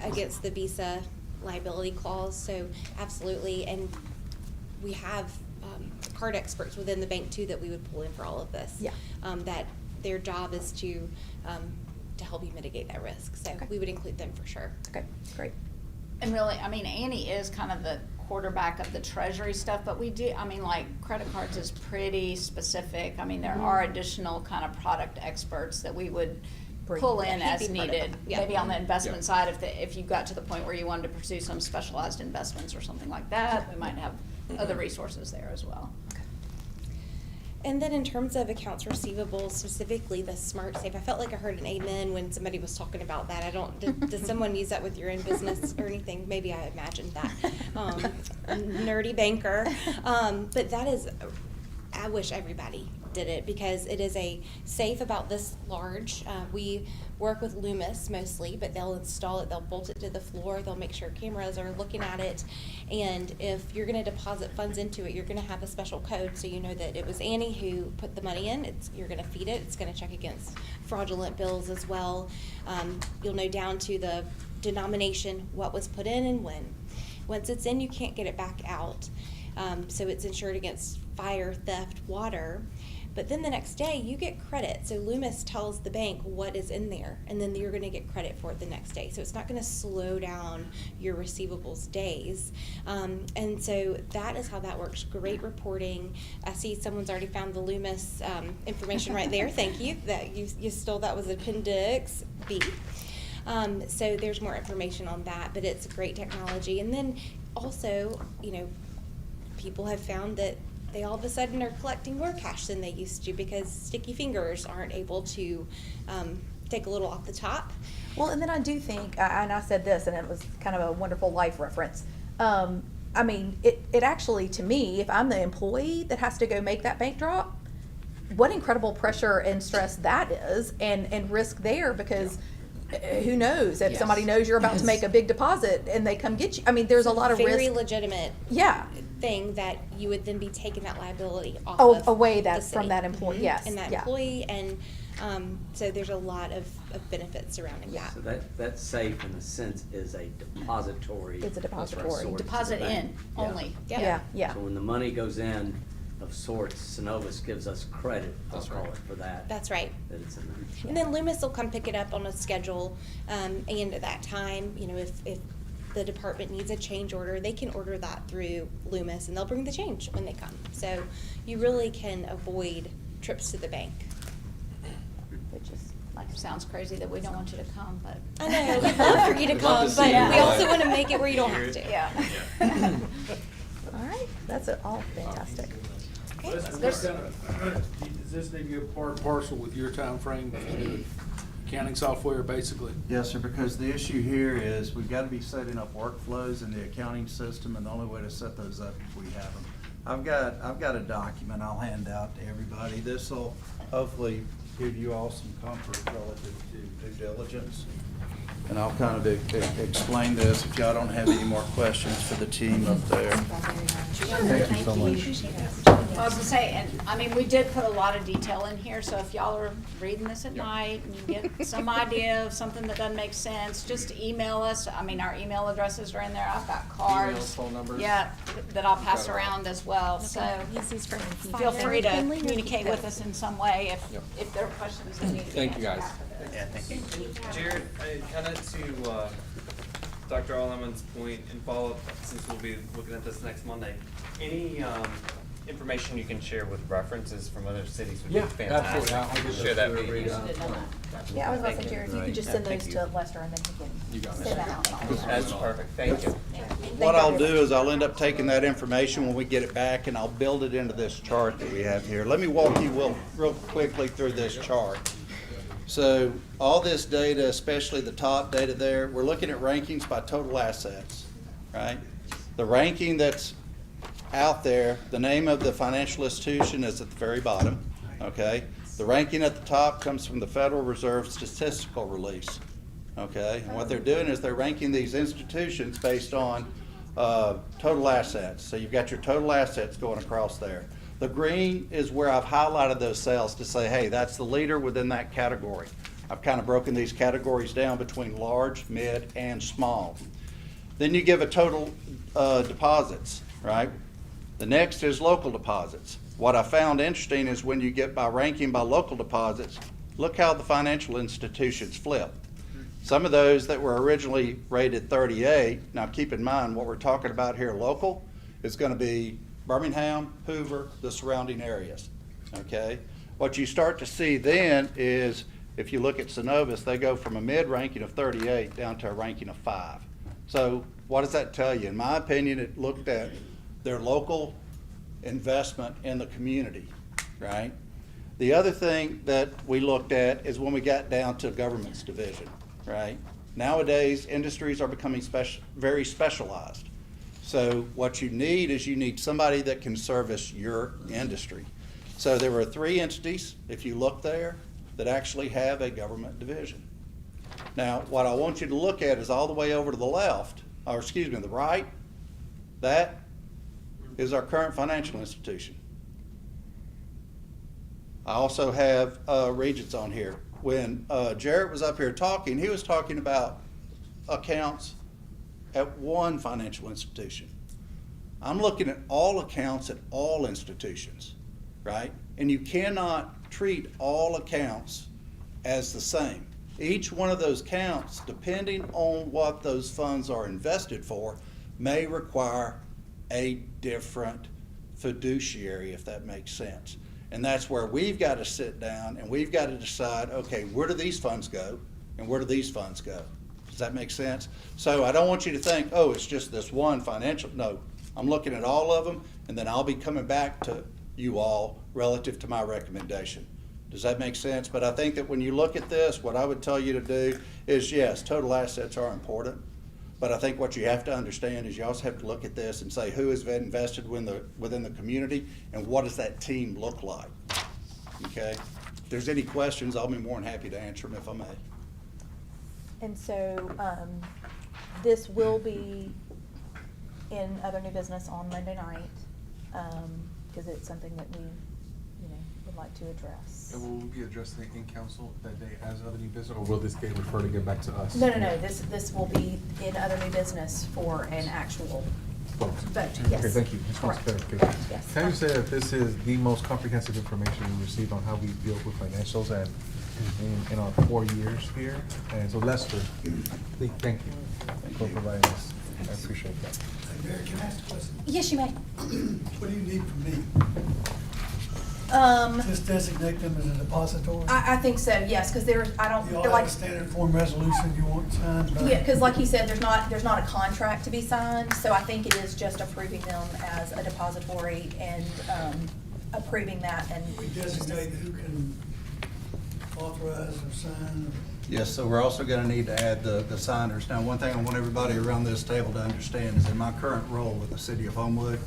against the Visa liability clause, so absolutely. And we have card experts within the bank too that we would pull in for all of this. Yeah. That their job is to help you mitigate that risk. So Okay. we would include them for sure. Okay, great. And really, I mean, Annie is kind of the quarterback of the treasury stuff, but we do, I mean, like, credit cards is pretty specific. I mean, there are additional kind of product experts that we would pull in Yeah, as he'd be part of needed. them. Yeah. Maybe on the investment side, if you got to the point where you wanted to pursue some specialized investments or something like that, we might have other resources there as well. And then in terms of accounts receivable, specifically the Smart Safe, I felt like I heard an amen when somebody was talking about that. I don't, did someone use that with your own business or anything? Maybe I imagined that. Nerdy banker. But that is, I wish everybody did it because it is a safe about this large. We work with Loomis mostly, but they'll install it, they'll bolt it to the floor, they'll make sure cameras are looking at it. And if you're gonna deposit funds into it, you're gonna have a special code so you know that it was Annie who put the money in. You're gonna feed it, it's gonna check against fraudulent bills as well. You'll know down to the denomination, what was put in and when. Once it's in, you can't get it back out. So it's insured against fire, theft, water. But then the next day, you get credit. So Loomis tells the bank what is in there, and then you're going to get credit for it the next day. So it's not going to slow down your receivables days. And so that is how that works. Great reporting. I see someone's already found the Loomis information right there. Thank you. That you stole that was Appendix B. So there's more information on that, but it's great technology. And then also, people have found that they all of a sudden are collecting more cash than they used to because sticky fingers aren't able to take a little off the top. Well, and then I do think, and I said this, and it was kind of a wonderful life reference. I mean, it actually, to me, if I'm the employee that has to go make that bank drop, what incredible pressure and stress that is, and risk there, because who knows if somebody knows you're about to make a big deposit and they come get you. I mean, there's a lot of very risk. legitimate thing that you would then be taking that liability off of away the that city. from that employee. Yes, and that employee, and so there's a lot of benefits surrounding that. So that safe in a sense is a depository. It's a depository. of sorts Deposit to the bank. in only. Yeah. So when the money goes in of sorts, Synovus gives us credit, I'll call it, for that. That's right. That it's in there. And then Loomis will come pick it up on a schedule, and at that time, if the department needs a change order, they can order that through Loomis, and they'll bring the change when they come. So you really can avoid trips to the bank. Which is, like, it sounds crazy that we don't want you to come, but. I know, we'd love for you to come, but we also want to make it where you don't have to. Yeah. All right, that's all fantastic. Is this need to be a part and parcel with your time frame to do accounting software, basically? Yes, sir, because the issue here is we've got to be setting up workflows in the accounting system, and the only way to set those up is we have them. I've got a document I'll hand out to everybody. This will hopefully give you all some comfort relative to due diligence. And I'll kind of explain this if y'all don't have any more questions for the team up there. Thank you so much. I was gonna say, and I mean, we did put a lot of detail in here, so if y'all are reading this at night and you get some idea of something that doesn't make sense, just email us. I mean, our email addresses are in there. I've got cards. Emails, phone numbers. Yeah, that I'll pass around as well, so feel free to communicate with us in some way if there are questions that need to be Thank you, answered guys. after this. Yeah, thank you. Jared, kind of to Dr. Alleman's point and follow up, since we'll be looking at this next Monday, any information you can share with references from other cities would be fantastic. absolutely. I'll get Share that those meeting. Yeah, I was about to say, Thank you. Jared, if you could just send those to Lester and then he You got can it. send that out. That's perfect, thank you. What I'll do is I'll end up taking that information when we get it back, and I'll build it into this chart that we have here. Let me walk you real quickly through this chart. So all this data, especially the top data there, we're looking at rankings by total assets, right? The ranking that's out there, the name of the financial institution is at the very bottom, okay? The ranking at the top comes from the Federal Reserve statistical release, okay? And what they're doing is they're ranking these institutions based on total assets. So you've got your total assets going across there. The green is where I've highlighted those cells to say, hey, that's the leader within that category. I've kind of broken these categories down between large, mid, and small. Then you give a total deposits, right? The next is local deposits. What I found interesting is when you get by ranking by local deposits, look how the financial institutions flip. Some of those that were originally rated 38, now keep in mind, what we're talking about here local is gonna be Birmingham, Hoover, the surrounding areas, okay? What you start to see then is, if you look at Synovus, they go from a mid ranking of 38 down to a ranking of 5. So what does that tell you? In my opinion, it looked at their local investment in the community, right? The other thing that we looked at is when we got down to government's division, right? Nowadays, industries are becoming very specialized. So what you need is you need somebody that can service your industry. So there were 3 entities, if you look there, that actually have a government division. Now, what I want you to look at is all the way over to the left, or excuse me, the right. That is our current financial institution. I also have Regents on here. When Jarrett was up here talking, he was talking about accounts at one financial institution. I'm looking at all accounts at all institutions, right? And you cannot treat all accounts as the same. Each one of those accounts, depending on what those funds are invested for, may require a different fiduciary, if that makes sense. And that's where we've got to sit down and we've got to decide, okay, where do these funds go and where do these funds go? Does that make sense? So I don't want you to think, oh, it's just this one financial. No, I'm looking at all of them, and then I'll be coming back to you all relative to my recommendation. Does that make sense? But I think that when you look at this, what I would tell you to do is, yes, total assets are important, but I think what you have to understand is you also have to look at this and say who is invested within the community and what does that team look like, okay? If there's any questions, I'll be more than happy to answer them if I may. And so, this will be in other new business on Monday night, because it's something that we, would like to address. And will we be addressing it in council that day as other new business, or will this get referred again back to us? No, this will be in other new business for an actual Vote. yes. Okay, thank you. Just want Correct. clarification. Yes. Can you say that this is the most comprehensive information we received on how we deal with financials and in our 4 years here? And so Lester, thank you for providing us. I appreciate that. Mayor, can I ask a question? Yes, you may. What do you need from me? Just designate them as a depository? I think so, yes, because I don't, You all have a standard form resolution you want signed by? yeah, because like you said, there's not a contract to be signed, so I think it is just approving them as a depository and, approving that and. We designate who can authorize or sign? Yes, so we're also gonna need to add the signers. Now, one thing I want everybody around this table to understand is in my current role with the city of Homewood,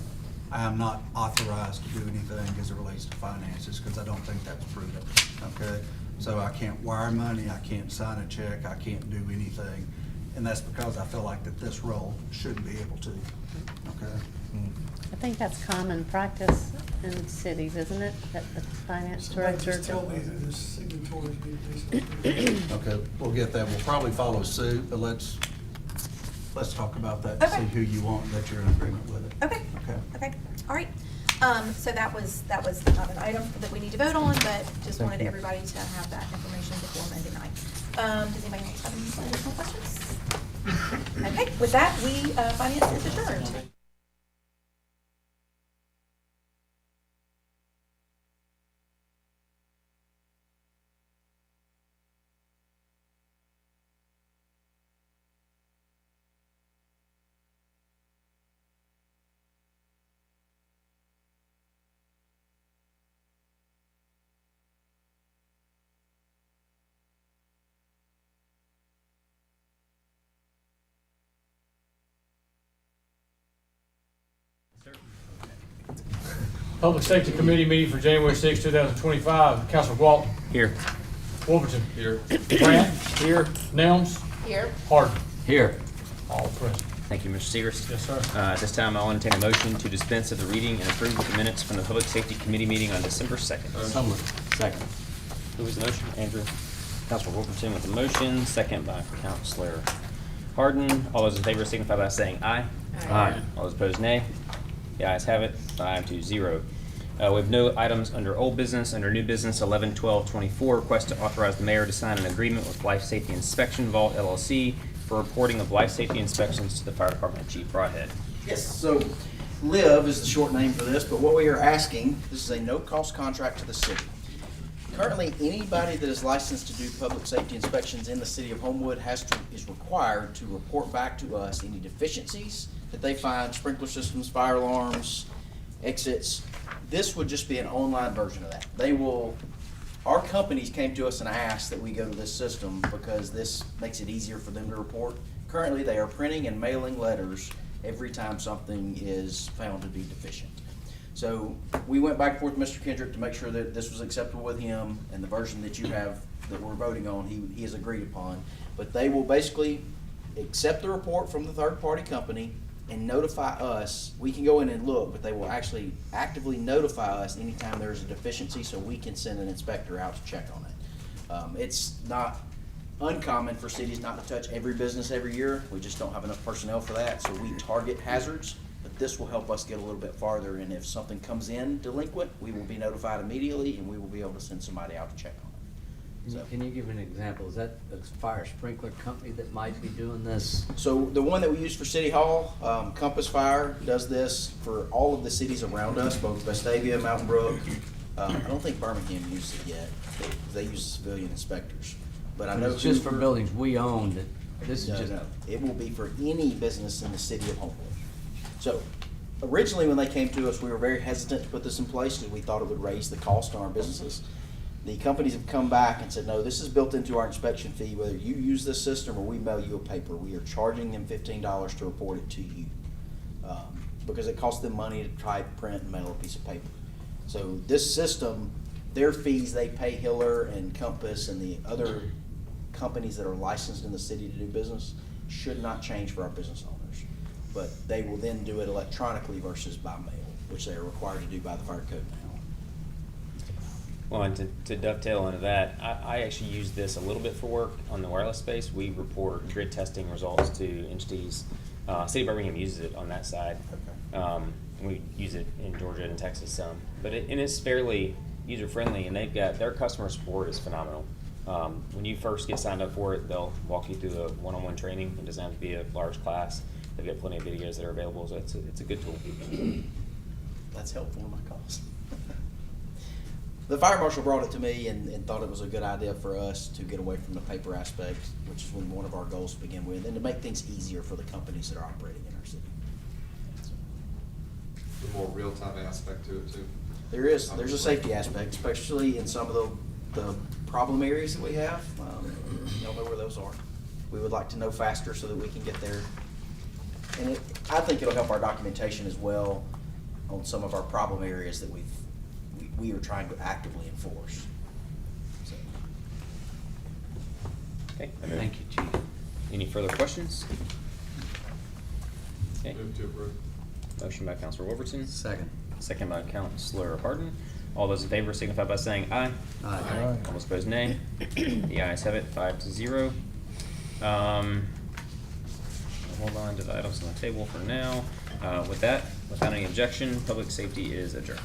I am not authorized to do anything as it relates to finances, because I don't think that's prudent, okay? So I can't wire money, I can't sign a check, I can't do anything, and that's because I feel like that this role shouldn't be able to, okay? I think that's common practice in cities, isn't it? That the finance Somebody director. just tell me who the signatories be. Okay, we'll get that. We'll probably follow suit, but let's talk about that, Okay. see who you want, that you're in agreement with it. Okay. Okay. Okay, all right. So that was not an item that we need to vote on, but just wanted everybody to have that information before Monday night. Does anybody else have any additional questions? Okay, with that, finance is adjourned. Public Safety Committee meeting for January 6, 2025. Councilman Walton. Here. Wolverton. Here. Grant. Here. Nelms. Here. Harden. Here. All present. Thank you, Mr. Seegers. Yes, sir. At this time, I'll entertain a motion to dispense of the reading and approve of the minutes from the Public Safety Committee meeting on December 2nd. So moved. Second. Who was the motion? Andrew. Councilor Wolverton with the motion, second by Councilor Harden. All those in favor signify by saying aye. Aye. All those opposed, nay. The ayes have it, 5-0. We have no items under old business. Under new business, 11/12/24, request to authorize the mayor to sign an agreement with Life Safety Inspection Vault LLC for reporting of life safety inspections to the fire department. Chief Broadhead. Yes, so LIV is the short name for this, but what we are asking, this is a no-cost contract to the city. Currently, anybody that is licensed to do public safety inspections in the city of Homewood is required to report back to us any deficiencies that they find, sprinkler systems, fire alarms, exits. This would just be an online version of that. Our companies came to us and asked that we go to this system because this makes it easier for them to report. Currently, they are printing and mailing letters every time something is found to be deficient. So we went back and forth with Mr. Kendrick to make sure that this was acceptable with him, and the version that you have that we're voting on, he has agreed upon. But they will basically accept the report from the third-party company and notify us. We can go in and look, but they will actually actively notify us anytime there is a deficiency, so we can send an inspector out to check on it. It's not uncommon for cities not to touch every business every year. We just don't have enough personnel for that, so we target hazards. But this will help us get a little bit farther, and if something comes in delinquent, we will be notified immediately, and we will be able to send somebody out to check on it. So, Can you give an example? Is that a fire sprinkler company that might be doing this? so the one that we use for City Hall, Compass Fire, does this for all of the cities around us, both Vestavia, Mountain Brook. I don't think Birmingham uses it yet, because they use civilian inspectors. But I know It's just for buildings we own that, this is just. No, it will be for any business in the city of Homewood. So originally, when they came to us, we were very hesitant to put this in place because we thought it would raise the cost on our businesses. The companies have come back and said, no, this is built into our inspection fee. Whether you use this system or we mail you a paper, we are charging them $15 to report it to you. Because it costs them money to type, print, and mail a piece of paper. So this system, their fees, they pay Hiller and Compass and the other companies that are licensed in the city to do business, should not change for our business owners. But they will then do it electronically versus by mail, which they are required to do by the fire code now. Well, and to dovetail into that, I actually use this a little bit for work on the wireless space. We report grid testing results to entities. City of Birmingham uses it on that side. Okay. We use it in Georgia and Texas some, but it's fairly user-friendly, and their customer support is phenomenal. When you first get signed up for it, they'll walk you through a one-on-one training. It doesn't have to be a large class. They've got plenty of videos that are available, so it's a good tool. That's helpful in my cause. The fire marshal brought it to me and thought it was a good idea for us to get away from the paper aspect, which is one of our goals to begin with, and to make things easier for the companies that are operating in our city. The more real-time aspect to it too. There's a safety aspect, especially in some of the problem areas that we have. Y'all know where those are. We would like to know faster so that we can get there. And I think it'll help our documentation as well on some of our problem areas that we are trying to actively enforce. So. Okay. Thank you, Chief. Any further questions? Okay. Move to approve. Motion by Counselor Wolverton. Second. Second by Counselor Harden. All those in favor signify by saying aye. Aye. All those opposed, nay. The ayes have it, 5-0. Hold on to the items on the table for now. With that, without any objection, public safety is adjourned.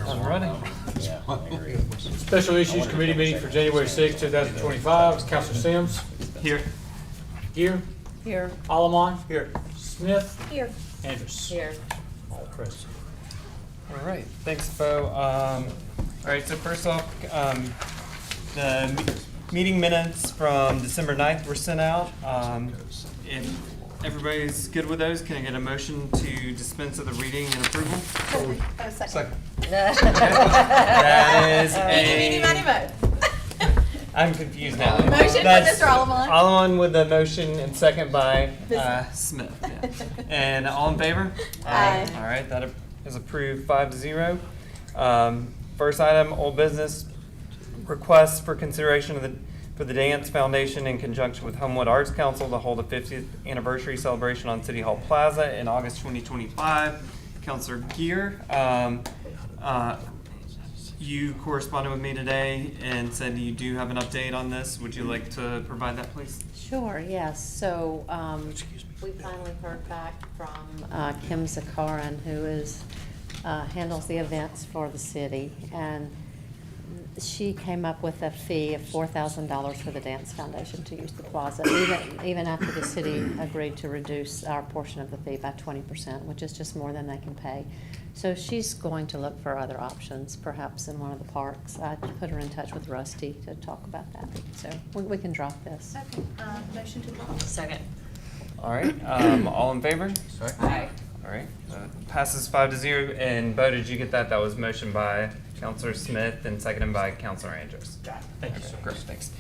I'm running. Yeah, I agree. Special Issues Committee meeting for January 6, 2025. Counselor Sims. Here. Gear. Here. Allemon. Here. Smith. Here. Andrews. Here. All present. All right, thanks, Bo. All right, so first off, the meeting minutes from December 9th were sent out. If everybody's good with those, can I get a motion to dispense of the reading and approval? Second. That is Meeny, meeny, miny, mo. I'm confused now. Motion for That's Mr. Allemon. Allemon with the motion and second by Smith. Smith. Yeah. And all in favor? Aye. All right, that is approved 5-0. First item, old business, request for consideration of the for the Dance Foundation in conjunction with Homewood Arts Council to hold a 50th anniversary celebration on City Hall Plaza in August 2025. Counselor Gear, you corresponded with me today and said you do have an update on this. Would you like to provide that, please? Sure, yes. So, we finally heard back from Kim Zakarin, who handles the events for the city, and she came up with a fee of $4,000 for the Dance Foundation to use the plaza, even after the city agreed to reduce our portion of the fee by 20%, which is just more than they can pay. So she's going to look for other options, perhaps in one of the parks. I put her in touch with Rusty to talk about that. So we can drop this. Okay, motion to drop. Second. All right, all in favor? Aye. All right, passes 5-0. And Bo, did you get that? That was motioned by Counselor Smith and seconded by Counselor Andrews. Thank you, sir. Great, thanks.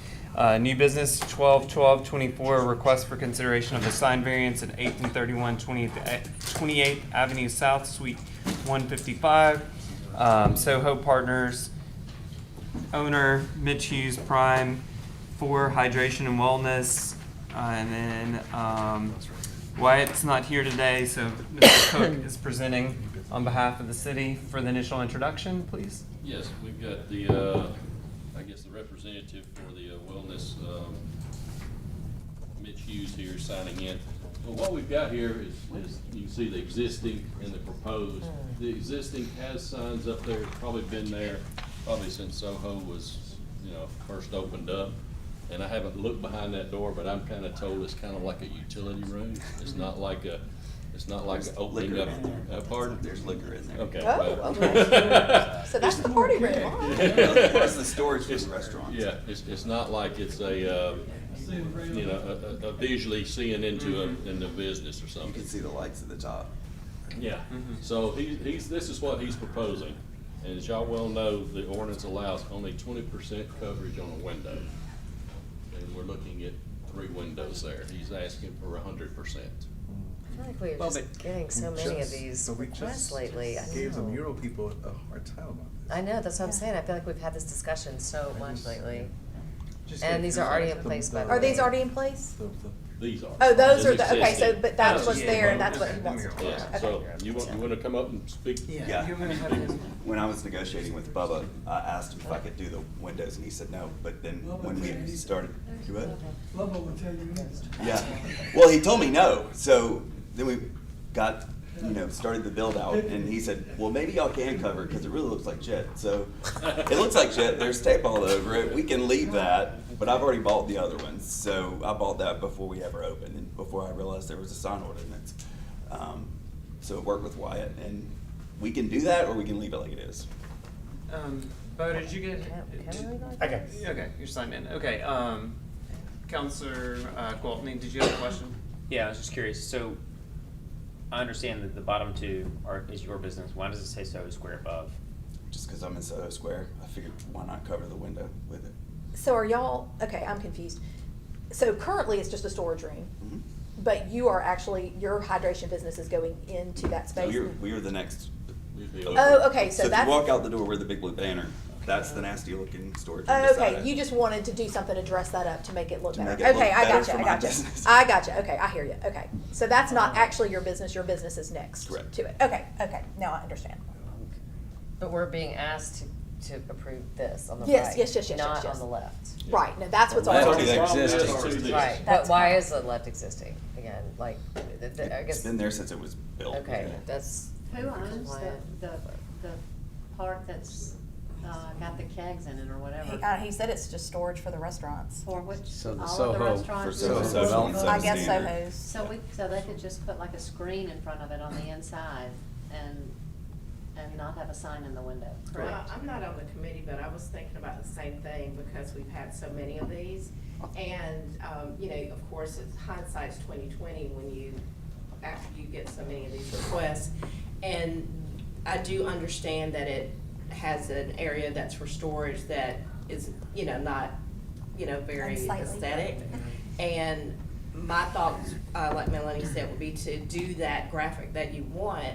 New business 12-12-24, request for consideration of a sign variance at 8th and 31 28th Avenue South, Suite 155. Soho Partners, owner Mitch Hughes Prime, for hydration and wellness. And then Wyatt's not here today, so Mr. Cook is presenting on behalf of the city for the initial introduction, please. Yes, we've got the, I guess the representative for the wellness, Mitch Hughes here signing in. Well, what we've got here is you can see the existing and the proposed. The existing has signs up there, it's probably been there probably since Soho was, first opened up. And I haven't looked behind that door, but I'm kind of told it's kind of like a utility room. It's not like opening up. Pardon? There's liquor in there. Okay. Oh, okay. So that's the party room, huh? That's the storage for the restaurant. Yeah, it's not like it's a visually seeing into business or something. You can see the lights at the top. Yeah. So this is what he's proposing, and as y'all well know, the ordinance allows only 20% coverage on a window, and we're looking at 3 windows there. He's asking for 100%. I feel like we're just getting so many of these requests lately. I Gave the know. mural people a hard time about this. I know, that's what I'm saying. I feel like we've had this discussion so much lately. And these are already in place, by the way. Are these already in place? These are. Oh, those are It's the, okay, so, existing. but that's Yeah. what's there, and that's what he wants to do. Yeah, Okay. so you want to come up and speak? Yeah. When I was negotiating with Bubba, I asked him if I could do the windows, and he said no. But then when we started, do it? Bubba will tell you yes. Yeah. Well, he told me no. So then we got, started the build out, and he said, well, maybe y'all can cover it because it really looks like jet. So it looks like jet. There's tape all over it. We can leave that. But I've already bought the other ones, so I bought that before we ever opened, and before I realized there was a sign ordinance. So it worked with Wyatt, and we can do that, or we can leave it like it is. Bo, did you get? Can we like Okay. this? Okay, you're signed in. Okay. Counselor Gwaltney, did you have a question? Yeah, I was just curious. So I understand that the bottom 2 is your business. Why does it say Soho Square above? Just because I'm in Soho Square, I figured why not cover the window with it. So are y'all, okay, I'm confused. So currently it's just a storage room, but you are actually, your hydration business is going into that space? We are the next. Oh, okay, so if that's. you walk out the door where the big blue banner, that's the nasty looking storage room. Oh, beside okay, it. you just wanted to do something to dress that up to make it look To better. make it look Okay, I better gotcha, for I my gotcha. business. I gotcha, okay, I hear you, okay. So that's not actually your business is next Correct. to it. Okay, now I understand. But we're being asked to approve this on the Yes, right. yes, Not yes. on the left. Right, no, that's what's on That's the already left. existing. Right, but That's why fine. is the left existing? Again, like, I It's guess, been there since it was built. okay, that's. Who owns compliant. the part that's got the kegs in it or whatever? He said it's just storage for the restaurants. For which, So the all of Soho- the restaurants? for Soho development. I guess Standard. Soho's. So they could just put like a screen in front of it on the inside and not have a sign in the window, correct? Well, I'm not on the committee, but I was thinking about the same thing because we've had so many of these. And, of course, it's hindsight's 20/20 after you get so many of these requests. And I do understand that it has an area that's for storage that is, not, very Unsightly. aesthetic. And my thoughts, like Melanie said, would be to do that graphic that you want,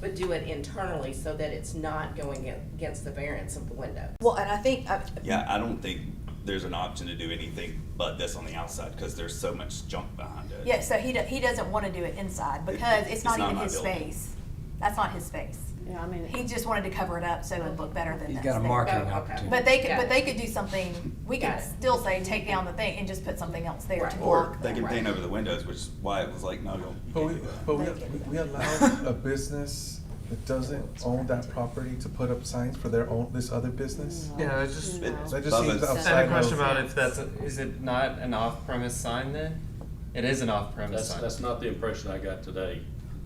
but do it internally so that it's not going against the variance of the window. Well, and I think, Yeah, I don't think there's an option to do anything but this on the outside, because there's so much junk behind it. Yeah, so he doesn't want to do it inside because it's not even my his building. space. That's not his space. Yeah, I mean. He just wanted to cover it up so it would look better than He's that's got a there. marketing Oh, okay. opportunity. But they could do something, we Got could it. still say, take down the thing and just put something else there to Or block they that. can paint over the windows, which is why it was like, no, you But we, can't do that. but we allow a business that doesn't own that property to put up signs for their own, this other business? Yeah, it's just, That just seems I had outside a question of. about if that's, is it not an off-premise sign then? It is an off-premise sign. That's not the impression I got today,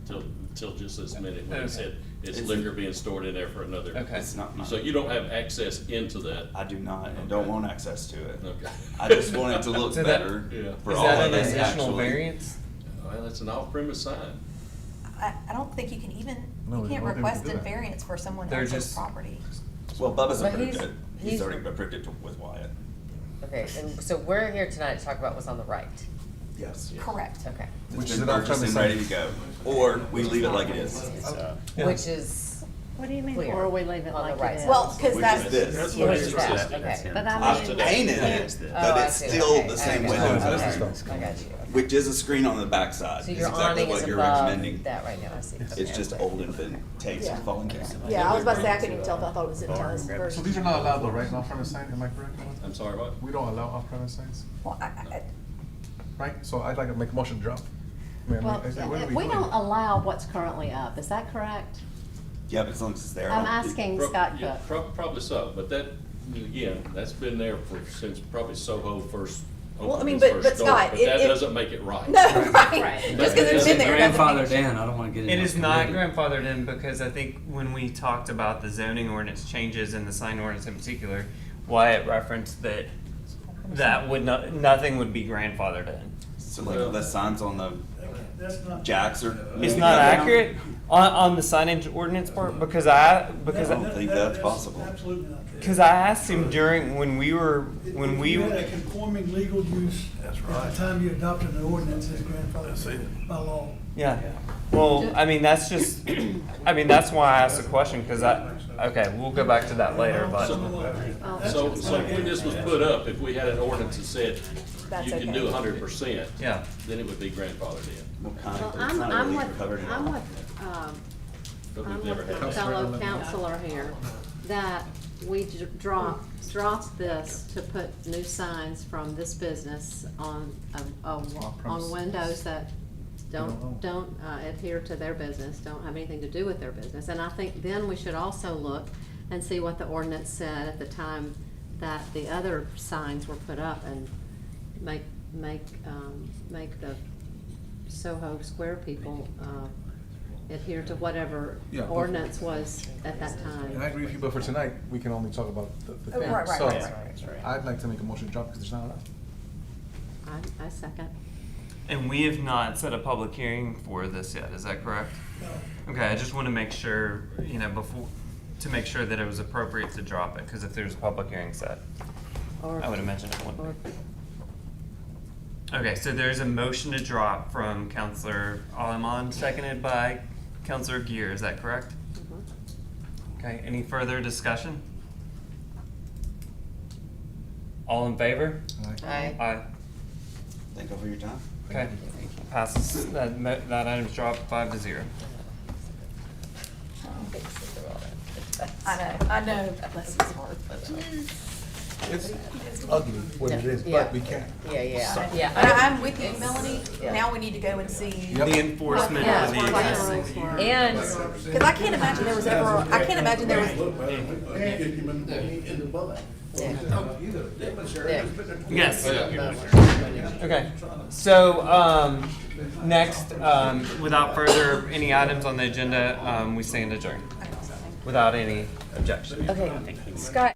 till just this minute, when Okay. it said it's It's- liquor being stored in there for another. Okay. It's not mine. So you don't have access into that? I do not, and don't want access to it. Okay. I just want it to look So that- better Yeah. for Is all that of an us, additional actually. variance? Well, it's an off-premise sign. I don't think you can even, No, you there's can't no way we request can a do that. variance for someone They're else's just- property. Well, Bubba's But approved he's- it. He's he's- already approved it with Wyatt. Okay, and so we're here tonight to talk about what's on the right. Yes. Correct. Okay. Which It's is been an purchased and off-premise ready to go, or we leave it like it is. So, Yeah. Which is What do you mean? clear. Or we leave it on like the right it is? side. Well, because Which that's. is this. That's Which what is it's that, existing. okay. But I I've mean. painted Yeah. it, Oh, but I it's see. still Okay, the same okay, windows okay, as okay. ours, I got you. which is a screen on the backside. So Is your exactly awning is what you're above recommending. that right now, I see. It's Okay. just old and been taped and falling down. Yeah, I was about to say, I couldn't even tell if I thought it was in Tyler's So version. these are not allowed though, right, off-premise signs, am I correct? I'm sorry, what? We don't allow off-premise signs, Well, right? So I'd like to make a motion to drop. I mean, Well, I said, what are we doing? don't allow what's currently up, is that correct? Yeah, but as long as it's there. I I'm don't- asking Pro- Scott yeah, Cook. Probably so, but that, again, that's been there since probably Soho first Well, I opened mean, its but first store, Scott, but it- that it- doesn't make it right. No, right. Just because it's been there. doesn't mean Grandfathered it in, I don't wanna get into. It is a not committee. grandfathered in because I think when we talked about the zoning ordinance changes and the sign ordinance in particular, Wyatt referenced that would not, nothing would be grandfathered in. So like the signs on the That's not. jacks are. It's not accurate on the signage ordinance part because I don't think that's possible. Absolutely not true. because I asked him during when we If you had were a conforming legal use, at the time you adopted an ordinance, it's grandfathered by law. yeah. Well, I mean that's just that's why I asked the question because okay, we'll go back to that later, but So when this was put up, if we had an ordinance that said That's you can okay. do 100%, yeah. then it would be grandfathered in. What kind Well, of, it's not I'm really with, covered at I'm all. with, But I'm we've never with had the that. fellow counselor here, that we drop this to put new signs from this business on windows that don't adhere to their business, don't have anything to do with their business. And I think then we should also look and see what the ordinance said at the time that the other signs were put up and make the Soho Square people, adhere to whatever Yeah, but- ordinance was at that And I time. agree with you, but for tonight, we can only talk about the Oh, thing. right, So, right. I'd like to make a motion to drop because there's not allowed. I second. And we have not set a public hearing for this yet. Is that correct? No. Okay, I just want to make sure to make sure that it was appropriate to drop it because if there's a public hearing set, Or- I would have mentioned it wouldn't or- be. Okay, so there's a motion to drop from Counselor Alemon, seconded by Counselor Gear, is that correct? Okay, any further discussion? All in favor? Aye. Aye. Thank you for your time. Okay, passes, that item's dropped 5-0. I know. Bless his heart. It's ugly what it is, Yeah. but we can't. Yeah. And I'm with you, Melanie. Yeah. Now we need to go and see. Yep. The enforcement Yeah, of the what the existing. rules were. And Because I can't imagine there was ever, I can't imagine there was, Yes. Okay, so, next, without further, any items on the agenda, we stand adjourned. Without any objection. okay, Scott.